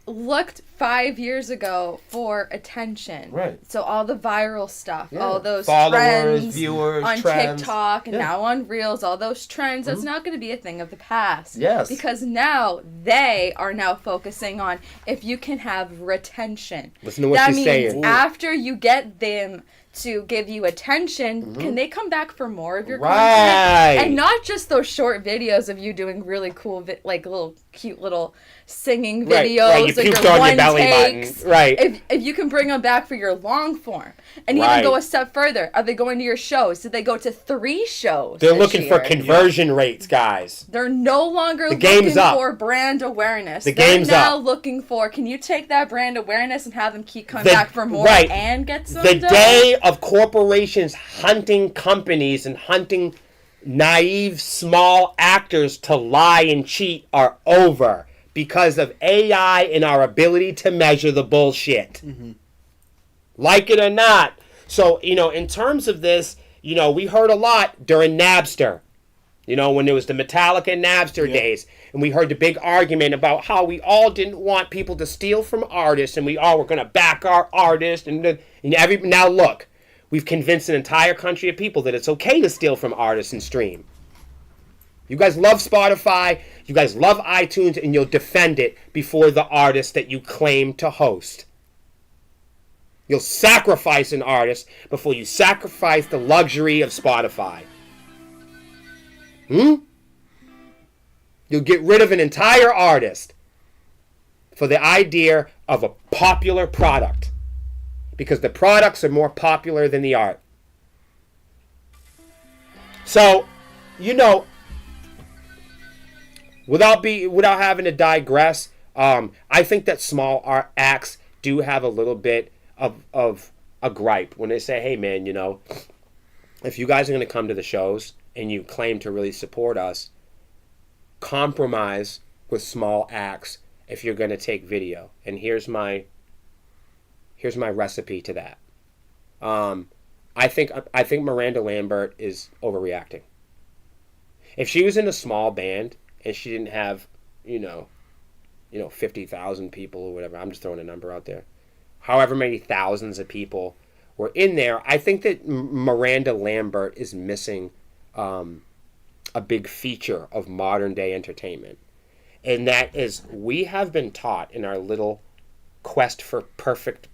looked 5 years ago for attention. Right. So all the viral stuff, all those followers, trends viewers, on trends. TikTok and now on Reels, all those trends, that's not going to be a thing of the past. Yes. Because now they are now focusing on if you can have retention. Listen to what she's saying. That means after you get them to give you attention, can they come back for more of your content? And not just those short videos of you doing really cool, cute little singing videos. Right. You puked on your belly button. Right. If you can bring them back for your long form. And even go a step further. Are they going to your shows? Did they go to 3 shows They're looking for conversion rates, guys. They're no longer looking for brand awareness. They're now looking for, can you take that brand awareness and have them keep coming back for more and get some The day of corporations hunting companies and hunting naive small actors to lie and cheat are over because of AI and our ability to measure the bullshit. Mm-hmm. Like it or not. So, in terms of this, we heard a lot during Napster. When there was the Metallica and Napster days. And we heard the big argument about how we all didn't want people to steal from artists and we all were going to back our artists. Now look, we've convinced an entire country of people that it's okay to steal from artists and stream. You guys love Spotify, you guys love iTunes, and you'll defend it before the artist that you claim to host. You'll sacrifice an artist before you sacrifice the luxury of Spotify. You'll get rid of an entire artist for the idea of a popular product. Because the products are more popular than the art. So, without having to digress, I think that small art acts do have a little bit of a gripe when they say, hey man, if you guys are going to come to the shows and you claim to really support us, compromise with small acts if you're going to take video. And here's my recipe to that. I think Miranda Lambert is overreacting. If she was in a small band and she didn't have, 50,000 people or whatever, I'm just throwing a number out there, however many thousands of people were in there, I think that Miranda Lambert is missing a big feature of modern day entertainment. And that is, we have been taught in our little quest for perfect,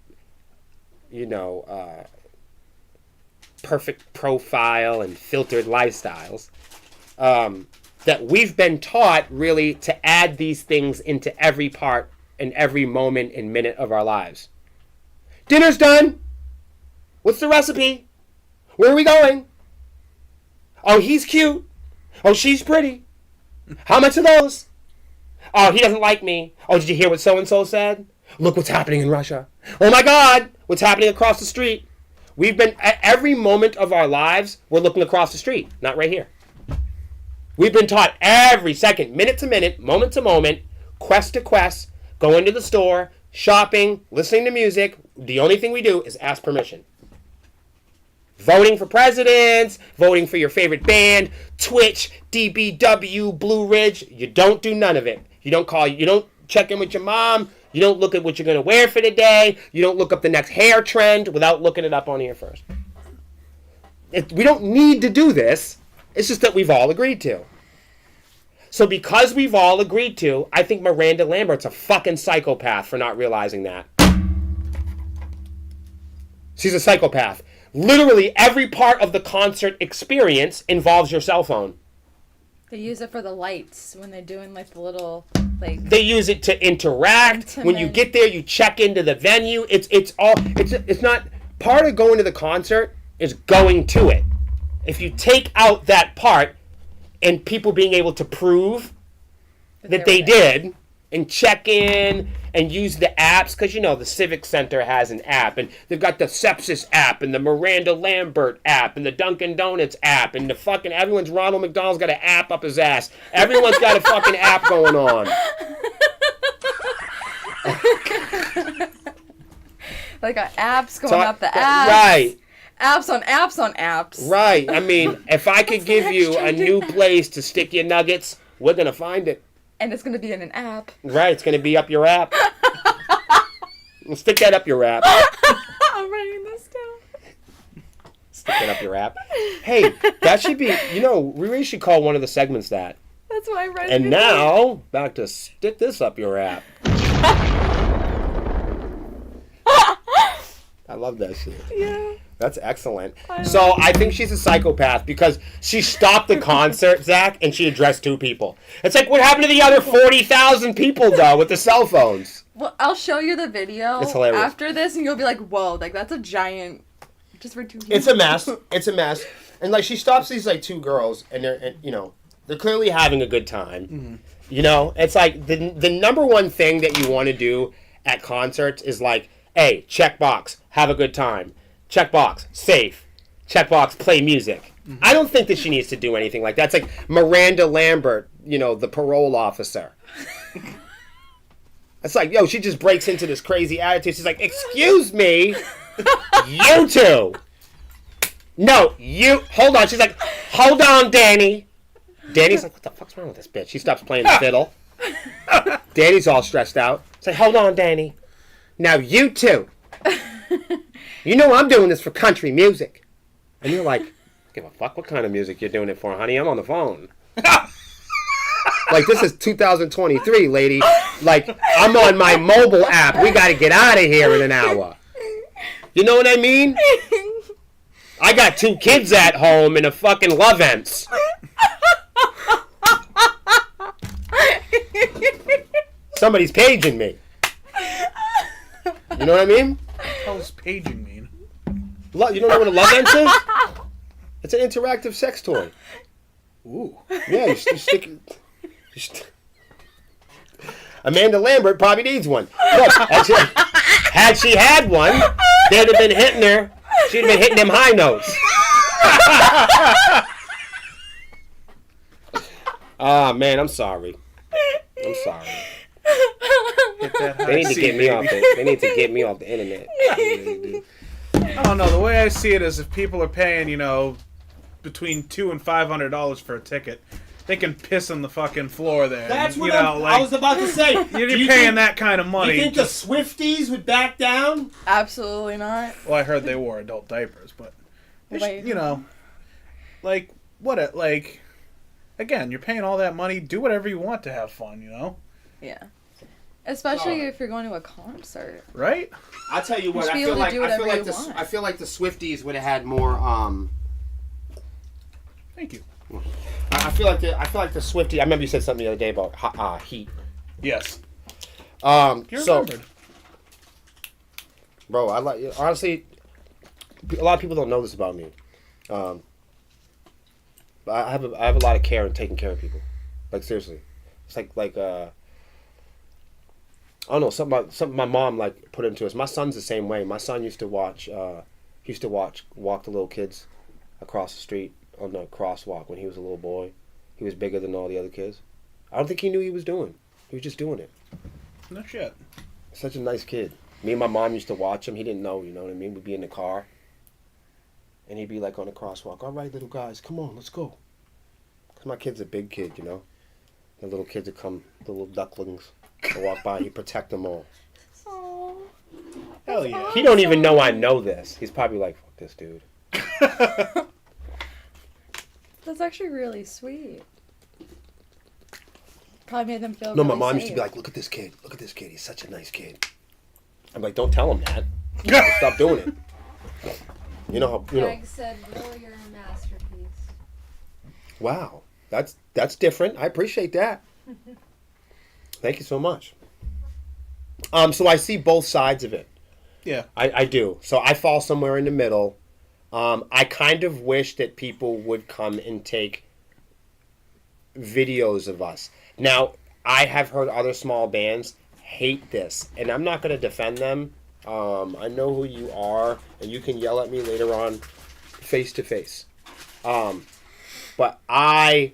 perfect profile and filtered lifestyles, that we've been taught really to add these things into every part and every moment and minute of our lives. Dinner's done. What's the recipe? Where are we going? Oh, he's cute. Oh, she's pretty. How much are those? Oh, he doesn't like me. Oh, did you hear what so-and-so said? Look what's happening in Russia. Oh my God, what's happening across the street? We've been, at every moment of our lives, we're looking across the street, not right here. We've been taught every second, minute to minute, moment to moment, quest to quest, going to the store, shopping, listening to music. The only thing we do is ask permission. Voting for presidents, voting for your favorite band, Twitch, DBW, Blue Ridge. You don't do none of it. You don't check in with your mom. You don't look at what you're going to wear for the day. You don't look up the next hair trend without looking it up on here first. We don't need to do this. It's just that we've all agreed to. So because we've all agreed to, I think Miranda Lambert's a fucking psychopath for not realizing that. She's a psychopath. Literally every part of the concert experience involves your cell phone. They use it for the lights when they're doing like the little They use it to interact. When you get there, you check into the venue. It's not part of going to the concert is going to it. If you take out that part and people being able to prove that they did and check in and use the apps, because the Civic Center has an app, and they've got the Sepsiss app and the Miranda Lambert app and the Dunkin' Donuts app, and the fucking everyone's Ronald McDonald's got an app up his ass. Everyone's got a fucking app going on. Like apps going up the apps. Right. Apps on apps on apps. Right. I mean, if I could give you a new place to stick your nuggets, we're going to find it. And it's going to be in an app. Right. It's going to be up your app. We'll stick that up your app. I'm writing this down. Stick that up your app. Hey, that should be, we really should call one of the segments that. That's what I'm writing. And now, back to stick this up your app. I love that shit. Yeah. That's excellent. So I think she's a psychopath because she stopped the concert, Zach, and she addressed 2 people. It's like, what happened to the other 40,000 people, though, with the cell phones? Well, I'll show you the video It's hilarious. after this, and you'll be like, whoa, like, that's a giant... Just for 2 people. It's a mess. It's a mess. And, she stops these, 2 girls, and they're clearly having a good time. Mm-hmm. It's like the number one thing that you want to do at concerts is hey, check box, have a good time. Check box, safe. Check box, play music. Mm-hmm. I don't think that she needs to do anything like that. It's like Miranda Lambert, the parole officer. It's like, she just breaks into this crazy attitude. She's like, excuse me, you 2. No, you, hold on. She's like, hold on, Danny. Danny's like, what the fuck's wrong with this bitch? She stops playing the fiddle. Danny's all stressed out. It's like, hold on, Danny. Now you 2. I'm doing this for country music. And you're like, give a fuck what kind of music you're doing it for, honey. I'm on the phone. This is 2023, lady. I'm on my mobile app. We got to get out of here in an hour. You know what I mean? I got 2 kids at home and a fucking love ends. Somebody's paging me. You know what I mean? What the hell does paging mean? You don't know what a love ends is? It's an interactive sex toy. Ooh. Yeah, you stick. Amanda Lambert probably needs one. Look, had she had one, they'd have been hitting her. She'd have been hitting them high notes. Ah, man, I'm sorry. I'm sorry. Hit that high They need to C, get me off baby. it. They need to get me off the internet. I don't know. The way I see it is, if people are paying, between $200 and $500 for a ticket, they can piss on the fucking floor there. That's and, what I was about to say. You're paying that kind of money. You think the Swifties would back down? Absolutely not. Well, I heard they wore adult diapers, but Wait. Again, you're paying all that money. Do whatever you want to have fun. Yeah. Especially if you're going to a concert. Right? I'll tell you what. should I be feel able to like do whatever you the want. I feel like the Swifties would have had more. Thank you. I feel like the Swifties. I remember you said something the other day about heat. Yes. So, Remembered. bro, honestly, a lot of people don't know this about me. But I have a lot of care in taking care of people. Like, seriously, it's like I don't know, something my mom put into us. My son's the same way. My son used to walk the little kids across the street on the crosswalk when he was a little boy. He was bigger than all the other kids. I don't think he knew he was doing. He was just doing it. No shit. Such a nice kid. Me and my mom used to watch him. He didn't know, you know what I mean? We'd be in the car, and he'd be on the crosswalk. All right, little guys, come on, let's go. Because my kid's a big kid, The little kids would come, the little ducklings would walk by. He'd protect them all. Aww. Hell yeah. He don't even know I know this. He's probably like, fuck this dude. That's actually really sweet. Probably made them feel No, really my mom safe. used to be like, look at this kid. Look at this kid. He's such a nice kid. I'm like, don't tell him that. Stop doing it. You know how, Greg said, "Will, you're a masterpiece." Wow. That's different. I appreciate that. Thank you so much. So I see both sides of it. Yeah. I do. So I fall somewhere in the middle. I kind of wish that people would come and take videos of us. Now, I have heard other small bands hate this, and I'm not going to defend them. I know who you are, and you can yell at me later on face to face. But I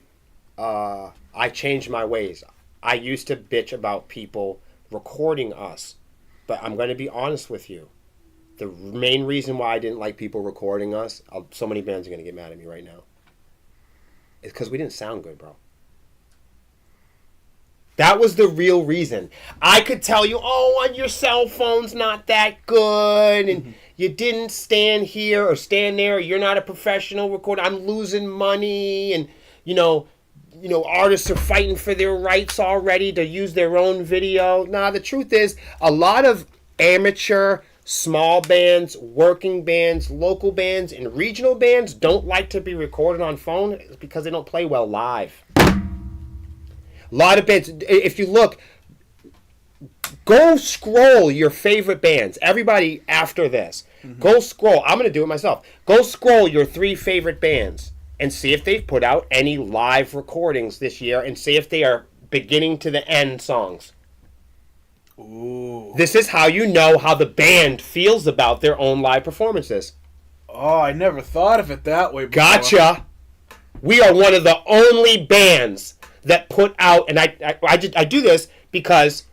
changed my ways. I used to bitch about people recording us, but I'm going to be honest with you. The main reason why I didn't like people recording us, so many bands are going to get mad at me right now, is because we didn't sound good, bro. That was the real reason. I could tell you, on your cell phone's not that good, and you didn't stand here or stand there, or you're not a professional recorder, I'm losing money, and, artists are fighting for their rights already to use their own video. Nah, the truth is, a lot of amateur small bands, working bands, local bands, and regional bands don't like to be recorded on phone because they don't play well live. A lot of bands, if you look, go scroll your favorite bands. Everybody after this, go scroll. I'm going to do it myself. Go scroll your 3 favorite bands and see if they've put out any live recordings this year and see if they are beginning to the end songs. Ooh. This is how you know how the band feels about their own live performances. Oh, I never thought of it that way before. Gotcha. We are one of the only bands that put out, and I do this because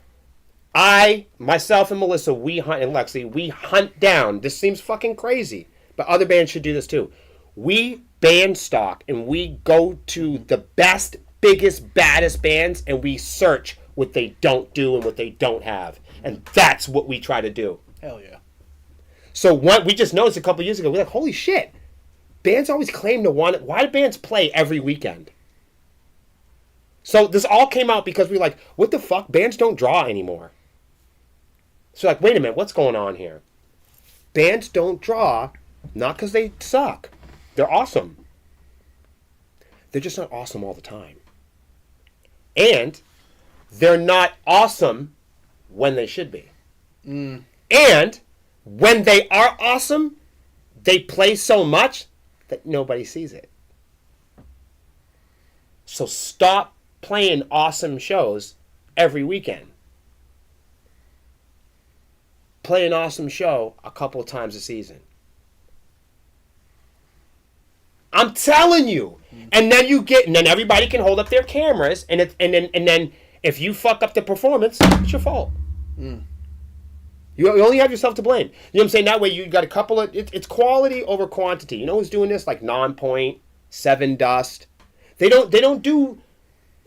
myself and Melissa, and Lexi, we hunt down. This seems fucking crazy, but other bands should do this too. We band stock, and we go to the best, biggest, baddest bands, and we search what they don't do and what they don't have. And that's what we try to do. Hell yeah. So we just noticed a couple years ago, we're like, holy shit. Bands always claim to want it. Why do bands play every weekend? So this all came out because we were like, what the fuck? Bands don't draw anymore. So wait a minute, what's going on here? bands don't draw, not because they suck. They're awesome. They're just not awesome all the time. And they're not awesome when they should be. And when they are awesome, they play so much that nobody sees it. So stop playing awesome shows every weekend. Play an awesome show a couple of times a season. I'm telling you. And then everybody can hold up their cameras, and then if you fuck up the performance, it's your fault. You only have yourself to blame. You know what I'm saying? That way you got a couple of... It's quality over quantity. You know who's doing this? Like Nonpoint, Seven Dust. They don't do,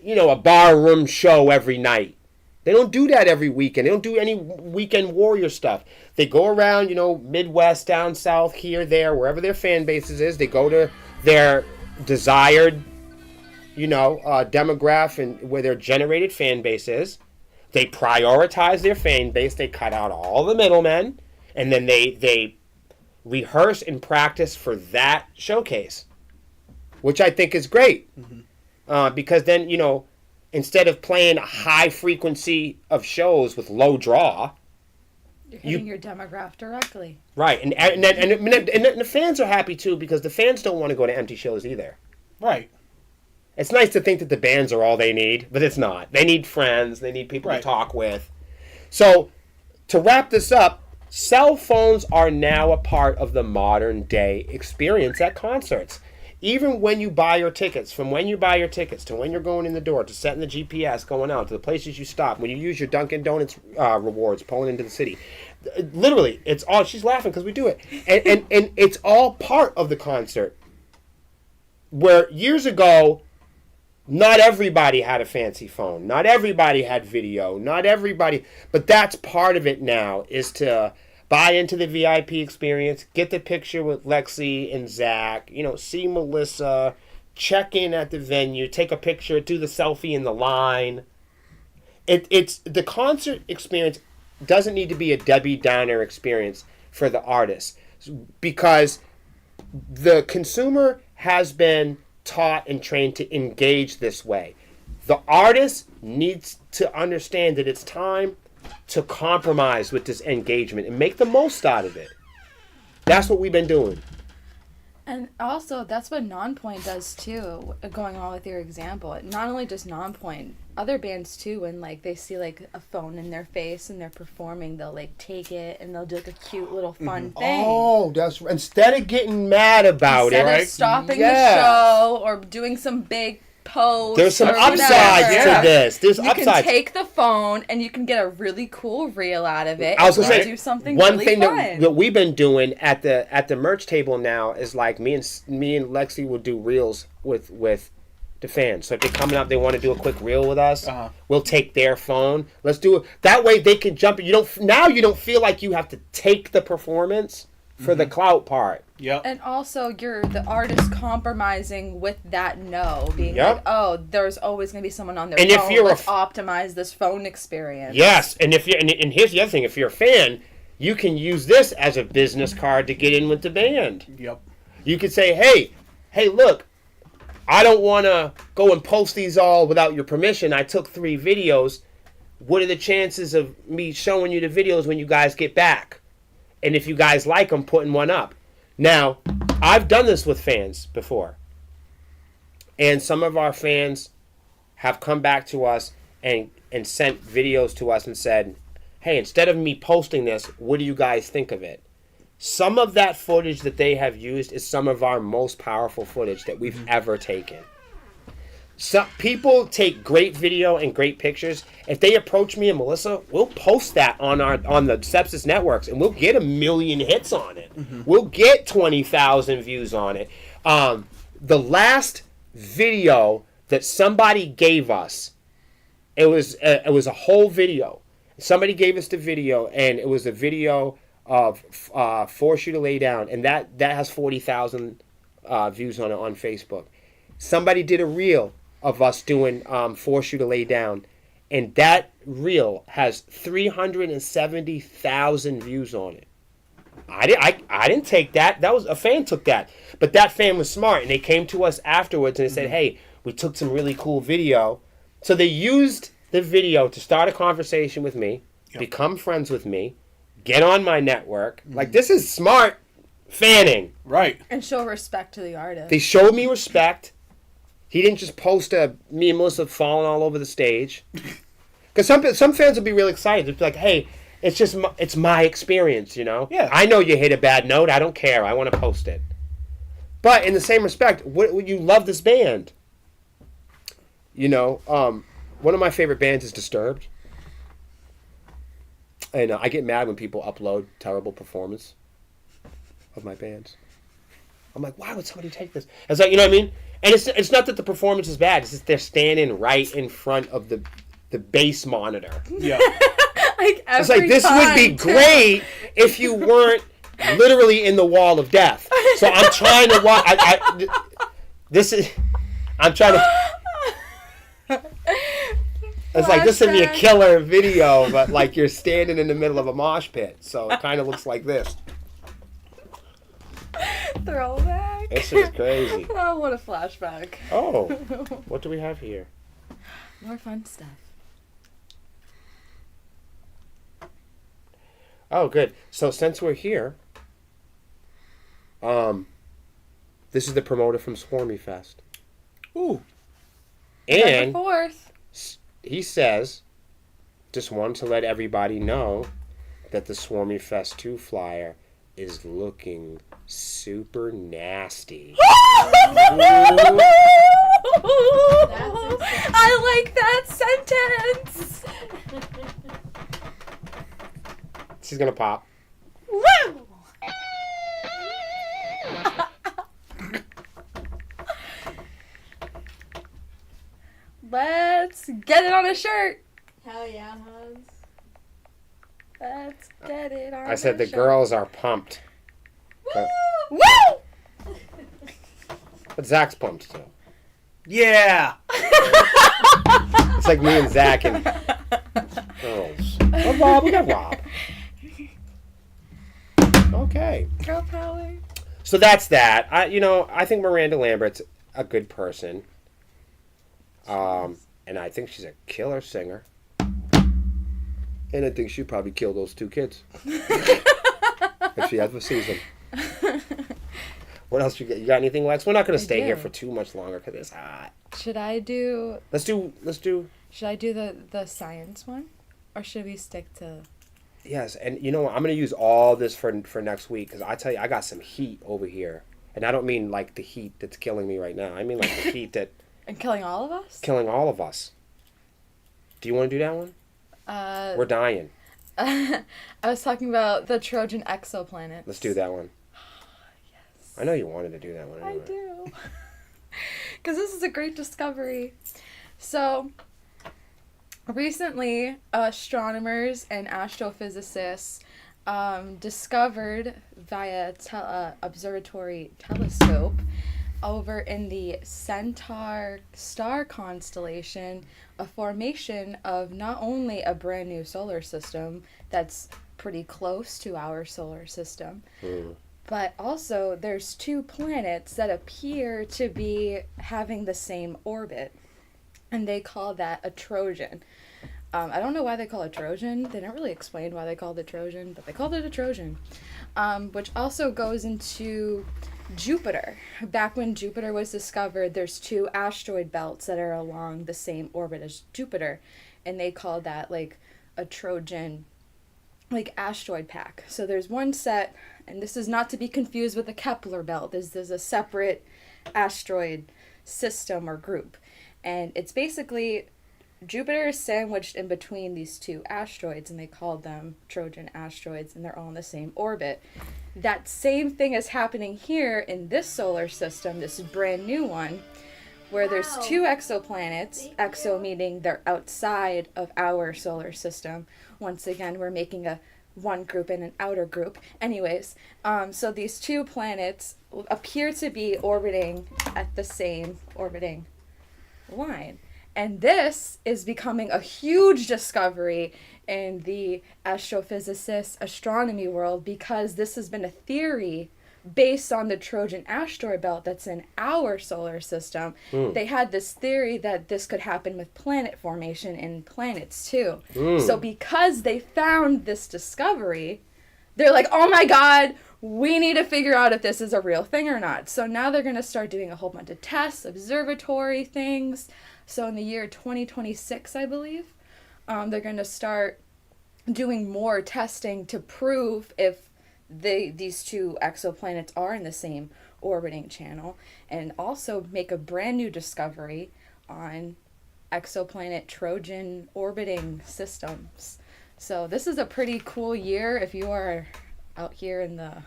a barroom show every night. They don't do that every weekend. They don't do any weekend warrior stuff. They go around, Midwest, down south, here, there, wherever their fan bases is. They go to their desired, demographic and where their generated fan base is. They prioritize their fan base. They cut out all the middlemen, and then they rehearse and practice for that showcase, which I think is great. Because then, instead of playing a high frequency of shows with low draw, you're hitting your demographic directly. Right, and the fans are happy too, because the fans don't want to go to empty shows either. Right. It's nice to think that the bands are all they need, but it's not. They need friends. They need people to talk with. So, to wrap this up, cell phones are now a part of the modern day experience at concerts. Even when you buy your tickets, from when you buy your tickets to when you're going in the door, to setting the GPS, going out, to the places you stop, when you use your Dunkin' Donuts rewards, pulling into the city. Literally, it's all... She's laughing because we do it. And it's all part of the concert. Where years ago... Not everybody had a fancy phone. Not everybody had video. Not everybody... But that's part of it now, is to buy into the VIP experience, get the picture with Lexi and Zach, see Melissa, check in at the venue, take a picture, do the selfie in the line. It's the concert experience doesn't need to be a Debbie Downer experience for the artist, because the consumer has been taught and trained to engage this way. The artist needs to understand that it's time to compromise with this engagement and make the most out of it. That's what we've been doing. And also, that's what Nonpoint does too, going on with your example. Not only does Nonpoint, other bands too, when they see a phone in their face and they're performing, they'll take it and they'll do a cute little fun thing. Oh, that's... Instead of getting mad about it, Instead of stopping the show or doing some big pose. There's some upsides to this. There's upsides. You can take the phone and you can get a really cool reel out of it. I was going to say, do something one really thing fun. that we've been doing at the merch table now is me and Lexi will do reels with the fans. So if they're coming up, they want to do a quick reel with us. We'll take their phone. Let's do it. That way they can jump. You don't feel like you have to take the performance for the clout part. Yep. And also, you're the artist compromising with that being there's always going to be someone on their and phone. If you're Let's optimize this phone experience. Yes, and and here's the other thing: if you're a fan, you can use this as a business card to get in with the band. Yep. You could say, hey, look, I don't want to go and post these all without your permission. I took 3 videos. What are the chances of me showing you the videos when you guys get back? And if you guys like them, putting one up. Now, I've done this with fans before. And some of our fans have come back to us and sent videos to us and said, hey, instead of me posting this, what do you guys think of it? Some of that footage that they have used is some of our most powerful footage that we've ever taken. Some people take great video and great pictures. If they approach me and Melissa, we'll post that on the Sepsiss networks, and we'll get 1 million hits on it. We'll get 20,000 views on it. The last video that somebody gave us, it was a whole video. Somebody gave us the video, and it was a video of Force You to Lay Down, and that has 40,000 views on it on Facebook. Somebody did a reel of us doing Force You to Lay Down, and that reel has 370,000 views on it. I didn't take that. That was a fan took that. But that fan was smart, and they came to us afterwards and they said, "Hey, we took some really cool video." So they used the video to start a conversation with me, become friends with me, get on my network. Like, this is smart fanning. Right. And show respect to the artist. They showed me respect. He didn't just post me and Melissa falling all over the stage. Because some fans will be really excited. They'll be like, "Hey, it's my experience, you know? Yeah. I know you hit a bad note. I don't care. I want to post it." But in the same respect, you love this band. You know, one of my favorite bands is Disturbed. And I get mad when people upload terrible performance of my bands. I'm like, why would somebody take this? It's like, you know what I mean? And it's not that the performance is bad. It's just they're standing right in front of the bass monitor. Yeah. Like It's like, this would be great if you weren't literally in the wall of death. So I'm trying to watch. I'm trying to. It's like, this would be a killer video, but like you're standing in the middle of a mosh pit. So it kind of looks like this. Throwback. This is crazy. Oh, what a flashback. Oh, what do we have here? More fun stuff. Oh, good. So since we're here, this is the promoter from Swarmy Fest. Ooh. And November 4th. he says, just wanted to let everybody know that the Swarmy Fest 2 flyer is looking super nasty. I like that sentence. She's gonna pop. Woo! Let's get it on a shirt. Hell yeah, Hans. Let's get it on I said a the shirt. girls are pumped. But, Woo! but Zach's pumped too. Yeah. It's like me and Zach and girls. Oh, Rob, we got Rob. Okay. Girl power. So that's that. I think Miranda Lambert's a good person. And I think she's a killer singer. And I think she'd probably kill those 2 kids. If she ever sees them. What else you got? You got anything, Lex? We're not going to stay here for too much longer because it's hot. Should I do Let's do. the science one? Or should we stick to... Yes, and you know what? I'm going to use all this for next week because I tell you, I got some heat over here. And I don't mean like the heat that's killing me right now. I mean like the heat that... And killing all of us? Killing all of us. Do you want to do that one? We're dying. I was talking about the Trojan exoplanets. Let's do that one. Yes. I know you wanted to do that one anyway. I do. Because this is a great discovery. So, recently, astronomers and astrophysicists discovered via observatory telescope over in the Centaur star constellation a formation of not only a brand new solar system that's pretty close to our solar system, but also there's 2 planets that appear to be having the same orbit, and they call that a Trojan. I don't know why they call it Trojan. They don't really explain why they called it Trojan, but they called it a Trojan, which also goes into Jupiter. Back when Jupiter was discovered, there's 2 asteroid belts that are along the same orbit as Jupiter, and they call that like a Trojan like asteroid pack. So there's one set, and this is not to be confused with the Kepler belt. This is a separate asteroid system or group, and it's basically Jupiter is sandwiched in between these 2 asteroids, and they call them Trojan asteroids, and they're all in the same orbit. That same thing is happening here in this solar system, this brand new one, where there's 2 exoplanets, exo meaning they're outside of our solar system. Once again, we're making a one group and an outer group. Anyways, so these 2 planets appear to be orbiting at the same orbiting line. And this is becoming a huge discovery in the astrophysicist astronomy world, because this has been a theory based on the Trojan asteroid belt that's in our solar system. They had this theory that this could happen with planet formation in planets too. So because they found this discovery, they're like, oh my God, we need to figure out if this is a real thing or not. So now they're going to start doing a whole bunch of tests, observatory things. So in the year 2026, I believe, they're going to start doing more testing to prove if these two exoplanets are in the same orbiting channel, and also make a brand new discovery on exoplanet Trojan orbiting systems. So this is a pretty cool year if you are out here in the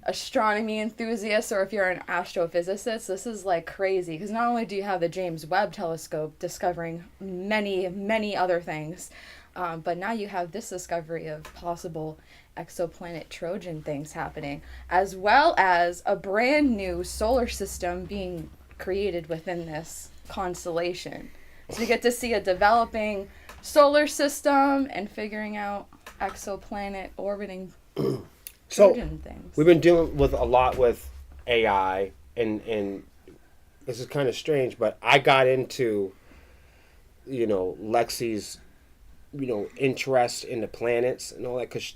astronomy enthusiasts, or if you're an astrophysicist. This is like crazy, because not only do you have the James Webb telescope discovering many other things, but now you have this discovery of possible exoplanet Trojan things happening, as well as a brand new solar system being created within this constellation. So you get to see a developing solar system and figuring out exoplanet orbiting Trojan things. We've been dealing with a lot with AI, and this is kind of strange, but I got into, Lexi's, interest in the planets and all that, because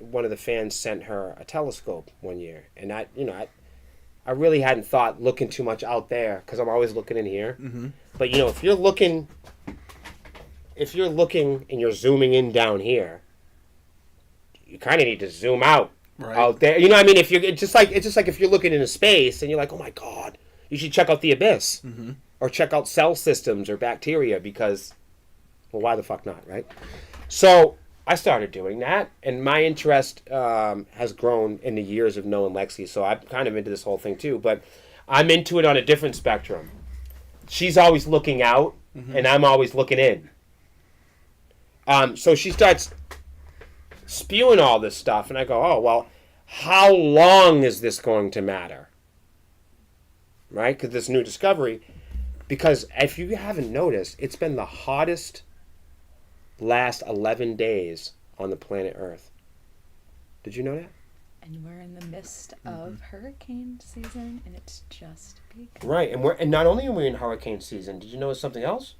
one of the fans sent her a telescope one year, and I really hadn't thought looking too much out there, because I'm always looking in here. But if you're looking and you're zooming in down here, you kind of need to zoom out out there. You know what I mean? If it's just like if you're looking into space and you're like, oh my God, you should check out the abyss, or check out cell systems or bacteria, because, well, why the fuck not, right? So I started doing that, and my interest has grown in the years of knowing Lexi. So I'm kind of into this whole thing too, but I'm into it on a different spectrum. She's always looking out, and I'm always looking in. So she starts spewing all this stuff, and I go, oh, well, how long is this going to matter? Right? Because this new discovery, because if you haven't noticed, it's been the hottest last 11 days on the planet Earth. Did you know that? And we're in the midst of hurricane season, and it's just begun. Right, and not only are we in hurricane season, did you notice something else?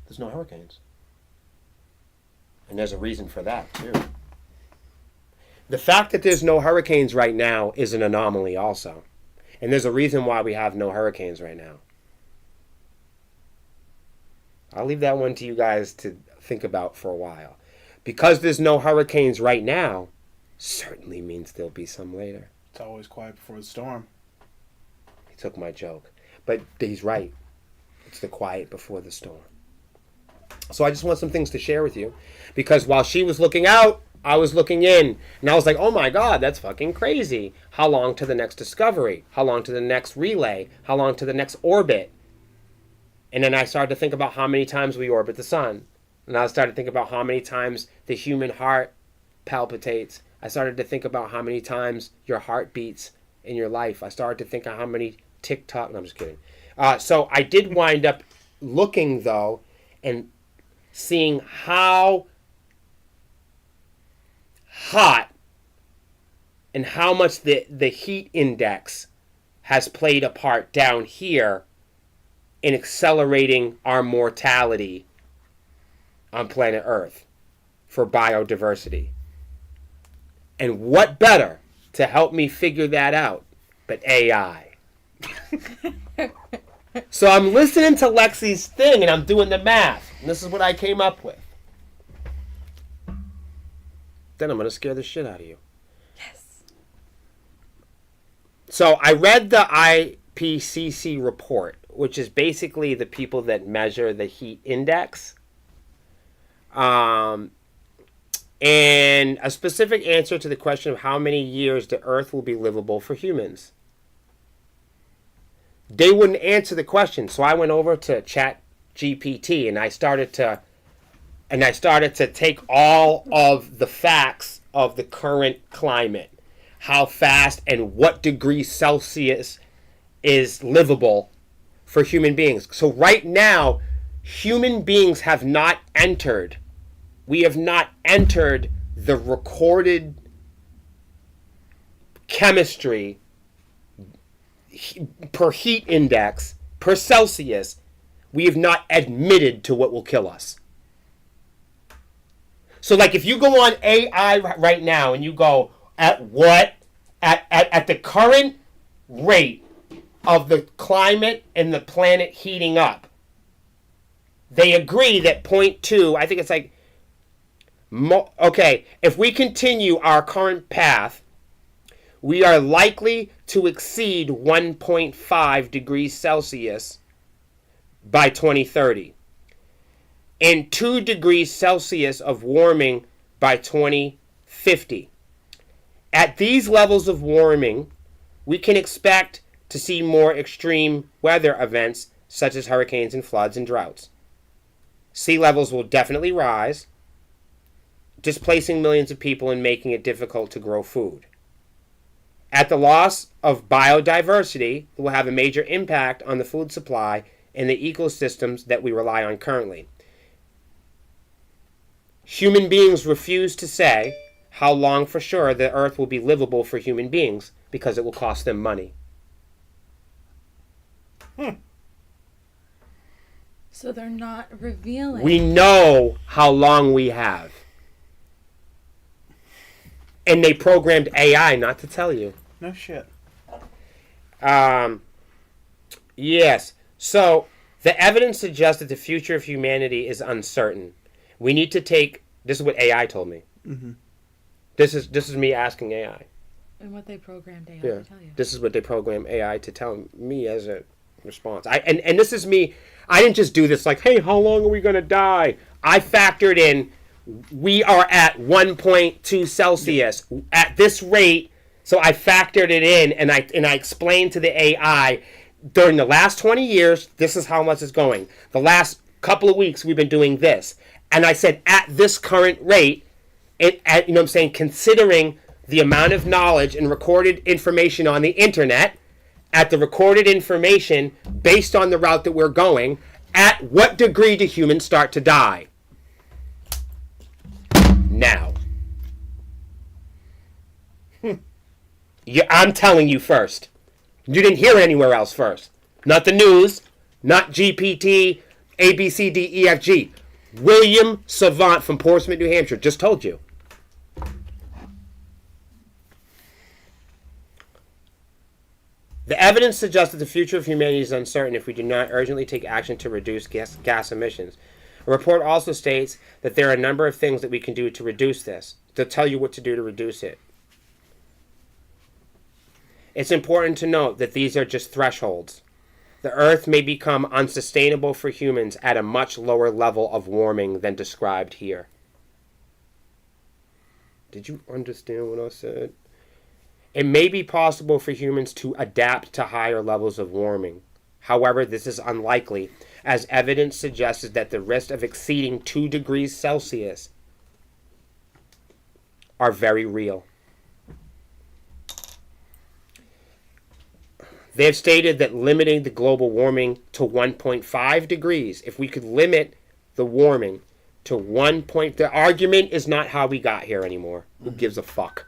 There's no hurricanes. And there's a reason for that, too. The fact that there's no hurricanes right now is an anomaly also. And there's a reason why we have no hurricanes right now. I'll leave that one to you guys to think about for a while. Because there's no hurricanes right now, certainly means there'll be some later. It's always quiet before the storm. He took my joke. But he's right. It's the quiet before the storm. So I just want some things to share with you. Because while she was looking out, I was looking in. And I was like, oh my God, that's fucking crazy. How long to the next discovery? How long to the next relay? How long to the next orbit? And then I started to think about how many times we orbit the sun. And I started to think about how many times the human heart palpitates. I started to think about how many times your heart beats in your life. I started to think of how many TikTok... No, I'm just kidding. So I did wind up looking, though, and seeing how hot and how much the heat index has played a part down here in accelerating our mortality on planet Earth for biodiversity. And what better to help me figure that out but AI? So I'm listening to Lexi's thing and I'm doing the math. And this is what I came up with. Then I'm going to scare the shit out of you. Yes. So I read the IPCC report, which is basically the people that measure the heat index. And a specific answer to the question of how many years the Earth will be livable for humans. They wouldn't answer the question, so I went over to ChatGPT and I started to take all of the facts of the current climate, how fast and what degree Celsius is livable for human beings. So right now, human beings have not entered. We have not entered the recorded chemistry per heat index, per Celsius. We have not admitted to what will kill us. So like if you go on AI right now and you go at what? At the current rate of the climate and the planet heating up, they agree that 0.2, I think it's like, okay, if we continue our current path, we are likely to exceed 1.5 degrees Celsius by 2030 and 2 degrees Celsius of warming by 2050. At these levels of warming, we can expect to see more extreme weather events such as hurricanes and floods and droughts. Sea levels will definitely rise, displacing millions of people and making it difficult to grow food. At the loss of biodiversity, it will have a major impact on the food supply and the ecosystems that we rely on currently. Human beings refuse to say how long for sure the earth will be livable for human beings because it will cost them money. So they're not revealing. We know how long we have. And they programmed AI not to tell you. No shit. Yes. So the evidence suggests that the future of humanity is uncertain. We need to take. This is what AI told me. Mm-hmm. This is me asking AI. And what they programmed AI Yeah. to tell you. This is what they program AI to tell me as a response. And this is me. I didn't just do this like, hey, how long are we going to die? I factored in, we are at 1.2 Celsius at this rate. So I factored it in, and I explained to the AI, during the last 20 years, this is how much it's going. The last couple of weeks, we've been doing this. And I said, at this current rate, considering the amount of knowledge and recorded information on the internet, at the recorded information, based on the route that we're going, at what degree do humans start to die? Now. Yeah, I'm telling you first. You didn't hear it anywhere else first. Not the news, not GPT, A, B, C, D, E, F, G. William Savant from Portsmouth, New Hampshire, just told you. The evidence suggests that the future of humanity is uncertain if we do not urgently take action to reduce gas emissions. A report also states that there are a number of things that we can do to reduce this. They'll tell you what to do to reduce it. It's important to note that these are just thresholds. The Earth may become unsustainable for humans at a much lower level of warming than described here. Did you understand what I said? It may be possible for humans to adapt to higher levels of warming. However, this is unlikely, as evidence suggests that the risk of exceeding 2 degrees Celsius are very real. They have stated that limiting the global warming to 1.5 degrees, if we could limit the warming to 1 point, the argument is not how we got here anymore. Who gives a fuck?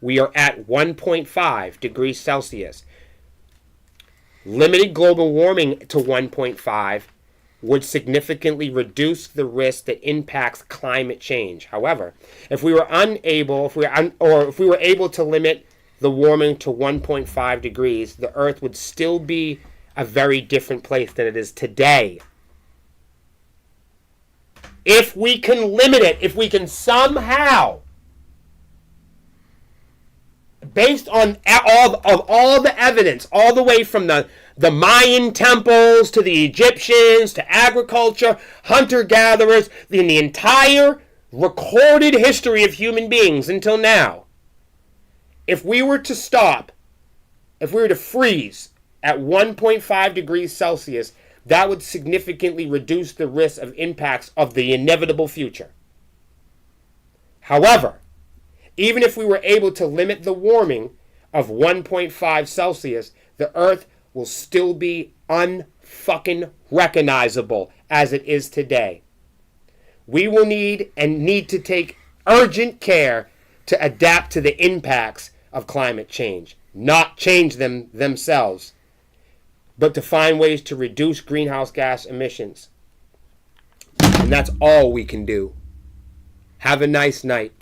We are at 1.5 degrees Celsius. Limited global warming to 1.5 would significantly reduce the risk that impacts climate change. However, if we were able to limit the warming to 1.5 degrees, the Earth would still be a very different place than it is today. If we can limit it, if we can somehow, based on all the evidence, all the way from the Mayan temples to the Egyptians to agriculture, hunter-gatherers, in the entire recorded history of human beings until now, if we were to stop, if we were to freeze at 1.5 degrees Celsius, that would significantly reduce the risk of impacts of the inevitable future. However, even if we were able to limit the warming of 1.5 Celsius, the Earth will still be fucking recognizable as it is today. We will need to take urgent care to adapt to the impacts of climate change. Not change them themselves, but to find ways to reduce greenhouse gas emissions. And that's all we can do. Have a nice night.